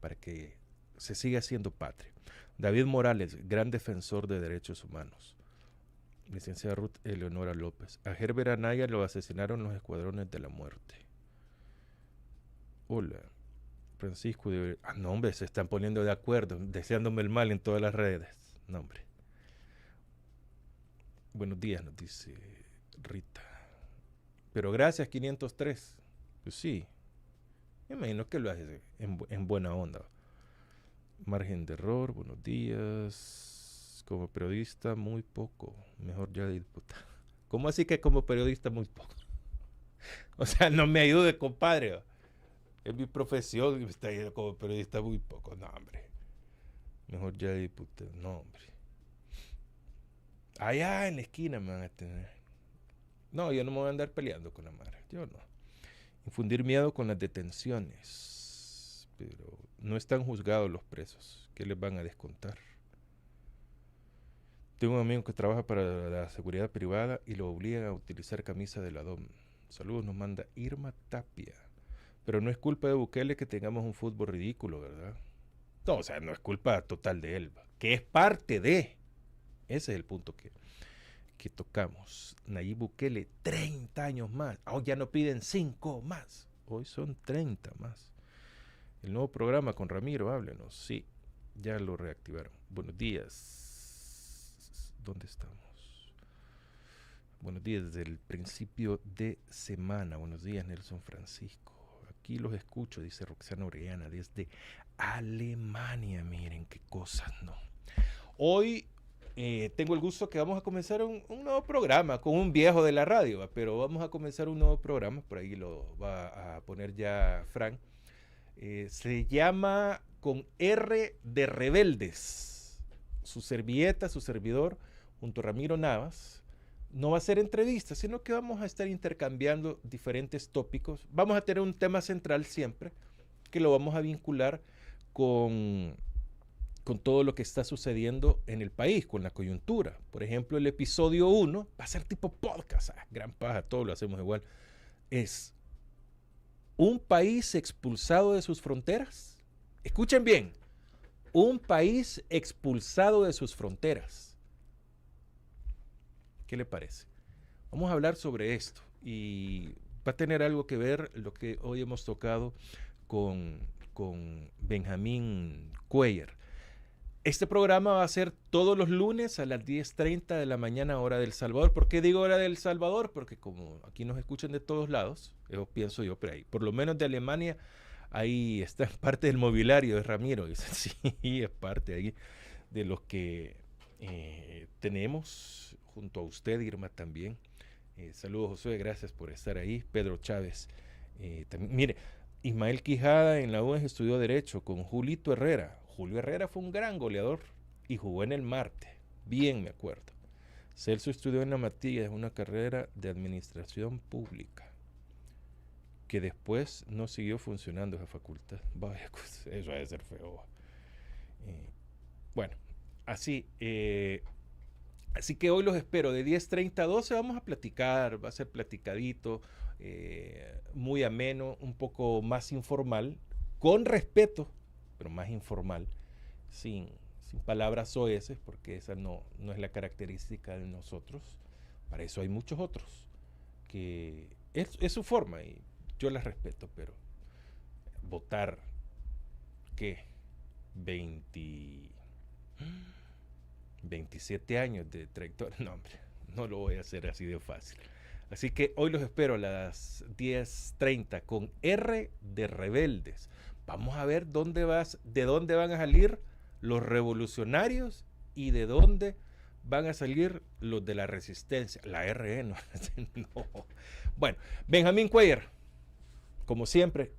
para que se siga haciendo patria. David Morales, gran defensor de derechos humanos. Licenciada Ruth Eleonora López. A Herbert Anaya lo asesinaron los escuadrones de la muerte. Hola. Francisco de... no, hombre, se están poniendo de acuerdo, deseándome el mal en todas las redes. No, hombre. Buenos días, nos dice Rita. Pero gracias, 503. Pues sí. Me imagino que lo hace en buena onda. Margen de error, buenos días. Como periodista, muy poco. Mejor ya de diputado. ¿Cómo así que como periodista, muy poco? O sea, no me ayude, compadre. Es mi profesión y me está yendo como periodista muy poco. No, hombre. Mejor ya de diputado. No, hombre. Allá en la esquina me van a tener. No, yo no me voy a andar peleando con la madre. Yo no. Infundir miedo con las detenciones. Pero no están juzgados los presos. ¿Qué les van a descontar? Tengo un amigo que trabaja para la seguridad privada y lo obligan a utilizar camisa de la DOM. Saludos, nos manda Irma Tapia. Pero no es culpa de Bukele que tengamos un fútbol ridículo, ¿verdad? No, o sea, no es culpa total de él, que es parte de. Ese es el punto que tocamos. Nayib Bukele, 30 años más. Hoy ya no piden 5 más. Hoy son 30 más. El nuevo programa con Ramiro, háblenos. Sí, ya lo reactivaron. Buenos días. ¿Dónde estamos? Buenos días desde el principio de semana. Buenos días, Nelson Francisco. Aquí los escucho, dice Roxana Orellana, desde Alemania. Miren qué cosas, ¿no? Hoy tengo el gusto que vamos a comenzar un nuevo programa con un viejo de la radio, pero vamos a comenzar un nuevo programa, por ahí lo va a poner ya Frank. Se llama Con R de Rebeldes. Su servilleta, su servidor, junto a Ramiro Navas, no va a ser entrevista, sino que vamos a estar intercambiando diferentes tópicos. Vamos a tener un tema central siempre, que lo vamos a vincular con todo lo que está sucediendo en el país, con la coyuntura. Por ejemplo, el episodio 1 va a ser tipo podcast, gran paja, todo lo hacemos igual. Es un país expulsado de sus fronteras. Escuchen bien, un país expulsado de sus fronteras. ¿Qué le parece? Vamos a hablar sobre esto y va a tener algo que ver lo que hoy hemos tocado con Benjamín Cuellar. Este programa va a ser todos los lunes a las 10:30 de la mañana, hora del Salvador. ¿Por qué digo hora del Salvador? Porque como aquí nos escuchan de todos lados, eso pienso yo, pero ahí, por lo menos de Alemania, ahí está parte del mobiliario de Ramiro. Sí, es parte ahí de los que tenemos, junto a usted, Irma, también, Saludos, Josué, gracias por estar ahí. Pedro Chávez. También, mire, Ismael Quijada en la UES estudió Derecho con Julito Herrera. Julio Herrera fue un gran goleador y jugó en el Marte. Bien me acuerdo. Celso estudió en la Matías, una carrera de administración pública, que después no siguió funcionando esa facultad. Vaya, eso ha de ser feo. Bueno, así que hoy los espero de 10:30 a 12. Vamos a platicar, va a ser platicadito, muy ameno, un poco más informal, con respeto, pero más informal, sin palabras soeces, porque esa no es la característica de nosotros. Para eso hay muchos otros, que es su forma y yo las respeto, pero votar, ¿qué? 27 años de trayectoria. No, hombre, no lo voy a hacer así de fácil. Así que hoy los espero a las 10:30 con R de Rebeldes. Vamos a ver de dónde van a salir los revolucionarios y de dónde van a salir los de la resistencia. La RE, no. Bueno, Benjamín Cuellar, como siempre,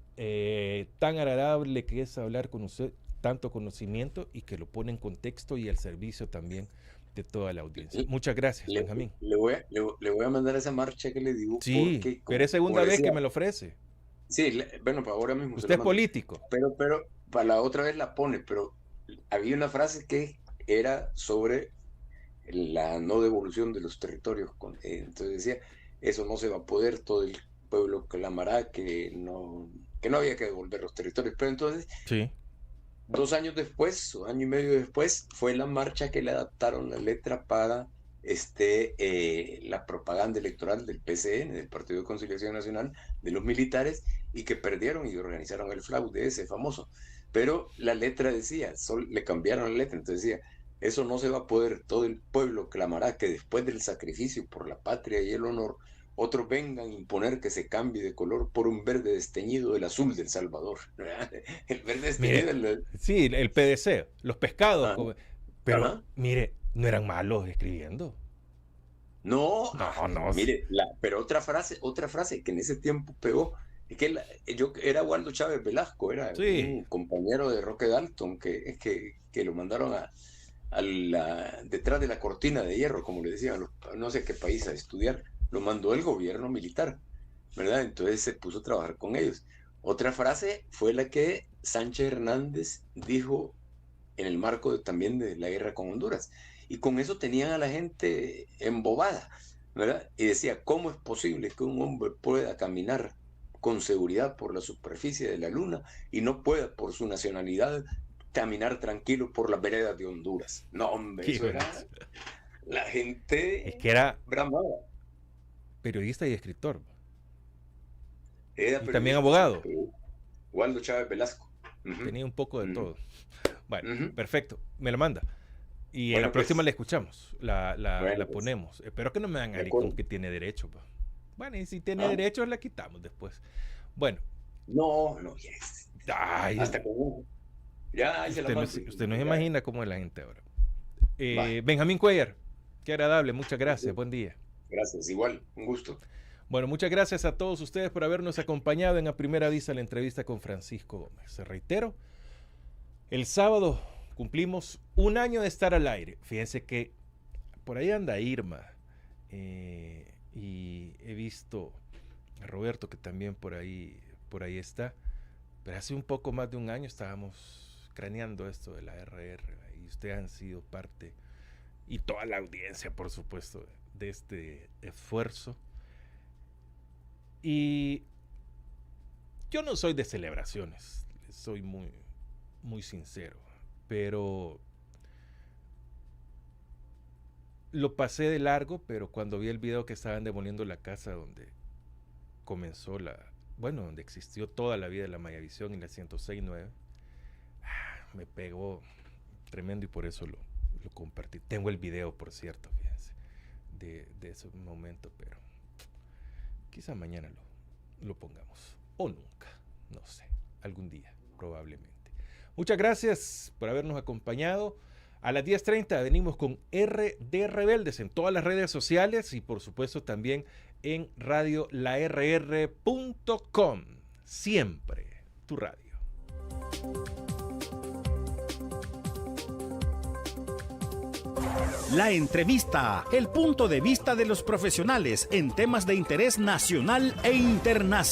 tan agradable que es hablar con usted, tanto conocimiento y que lo pone en contexto y al servicio también de toda la audiencia. Muchas gracias, Benjamín. Le voy a mandar esa marcha que le digo. Sí, porque, pero es segunda vez que me lo ofrece. Sí, bueno, para ahora mismo. Usted es político. Pero para la otra vez la pone, pero había una frase que era sobre la no devolución de los territorios. Entonces decía, eso no se va a poder, todo el pueblo clamará que no había que devolver los territorios. Pero entonces, sí, 2 años después, o año y medio después, fue la marcha que le adaptaron la letra para la propaganda electoral del PCN, del Partido de Conciliación Nacional, de los militares, y que perdieron y organizaron el fraude ese famoso. Pero la letra decía, le cambiaron la letra, entonces decía, eso no se va a poder, todo el pueblo clamará que después del sacrificio por la patria y el honor, otros vengan a imponer que se cambie de color por un verde desteñido del azul del Salvador. El verde desteñido. Sí, el PDC, los pescados. Ajá. Pero, Ajá. mire, no eran malos escribiendo. No. Mire, pero otra frase que en ese tiempo pegó, es que era Waldo Chávez Velasco, era un compañero de Roque Dalton, que lo mandaron detrás de la cortina de hierro, como le decían, no sé qué país, a estudiar. Lo mandó el gobierno militar, ¿verdad? Entonces se puso a trabajar con ellos. Otra frase fue la que Sánchez Hernández dijo en el marco también de la guerra con Honduras. Y con eso tenían a la gente embobada, ¿verdad? Y decía, ¿cómo es posible que un hombre pueda caminar con seguridad por la superficie de la luna y no pueda, por su nacionalidad, caminar tranquilo por las veredas de Honduras? No, hombre, eso era... La gente... Es que era... bramada. Periodista y escritor. Y también abogado. Waldo Chávez Velasco. Tenía un poco de todo. Bueno, perfecto. Me lo manda. Y en la próxima la escuchamos. La ponemos. Espero que no me hagan con que tiene derecho. Pa. Bueno, y si tiene derechos, la quitamos después. Bueno. No. Ay, hasta con ya usted no se imagina cómo es la gente ahora. Benjamín Cuellar, qué agradable. Muchas gracias. Buen día. Gracias, igual, un gusto. Bueno, muchas gracias a todos ustedes por habernos acompañado en A Primera Vista la entrevista con Francisco Gómez. Se reitero, el sábado cumplimos 1 año de estar al aire. Fíjense que por ahí anda Irma y he visto a Roberto que también por ahí está. Pero hace un poco más de 1 año estábamos craneando esto de la RR y ustedes han sido parte, y toda la audiencia, por supuesto, de este esfuerzo. Y yo no soy de celebraciones, soy muy, muy sincero, pero lo pasé de largo. Pero cuando vi el video que estaban demoliendo la casa donde comenzó donde existió toda la vida de la Mayavisión y la 106.9, me pegó tremendo y por eso lo compartí. Tengo el video, por cierto, fíjense, de ese momento, pero quizá mañana lo pongamos, o nunca, no sé, algún día, probablemente. Muchas gracias por habernos acompañado. A las 10:30 venimos con RD Rebeldes en todas las redes sociales y por supuesto también en radiolaRR.com. Siempre tu radio. La entrevista, el punto de vista de los profesionales en temas de interés nacional e internacional.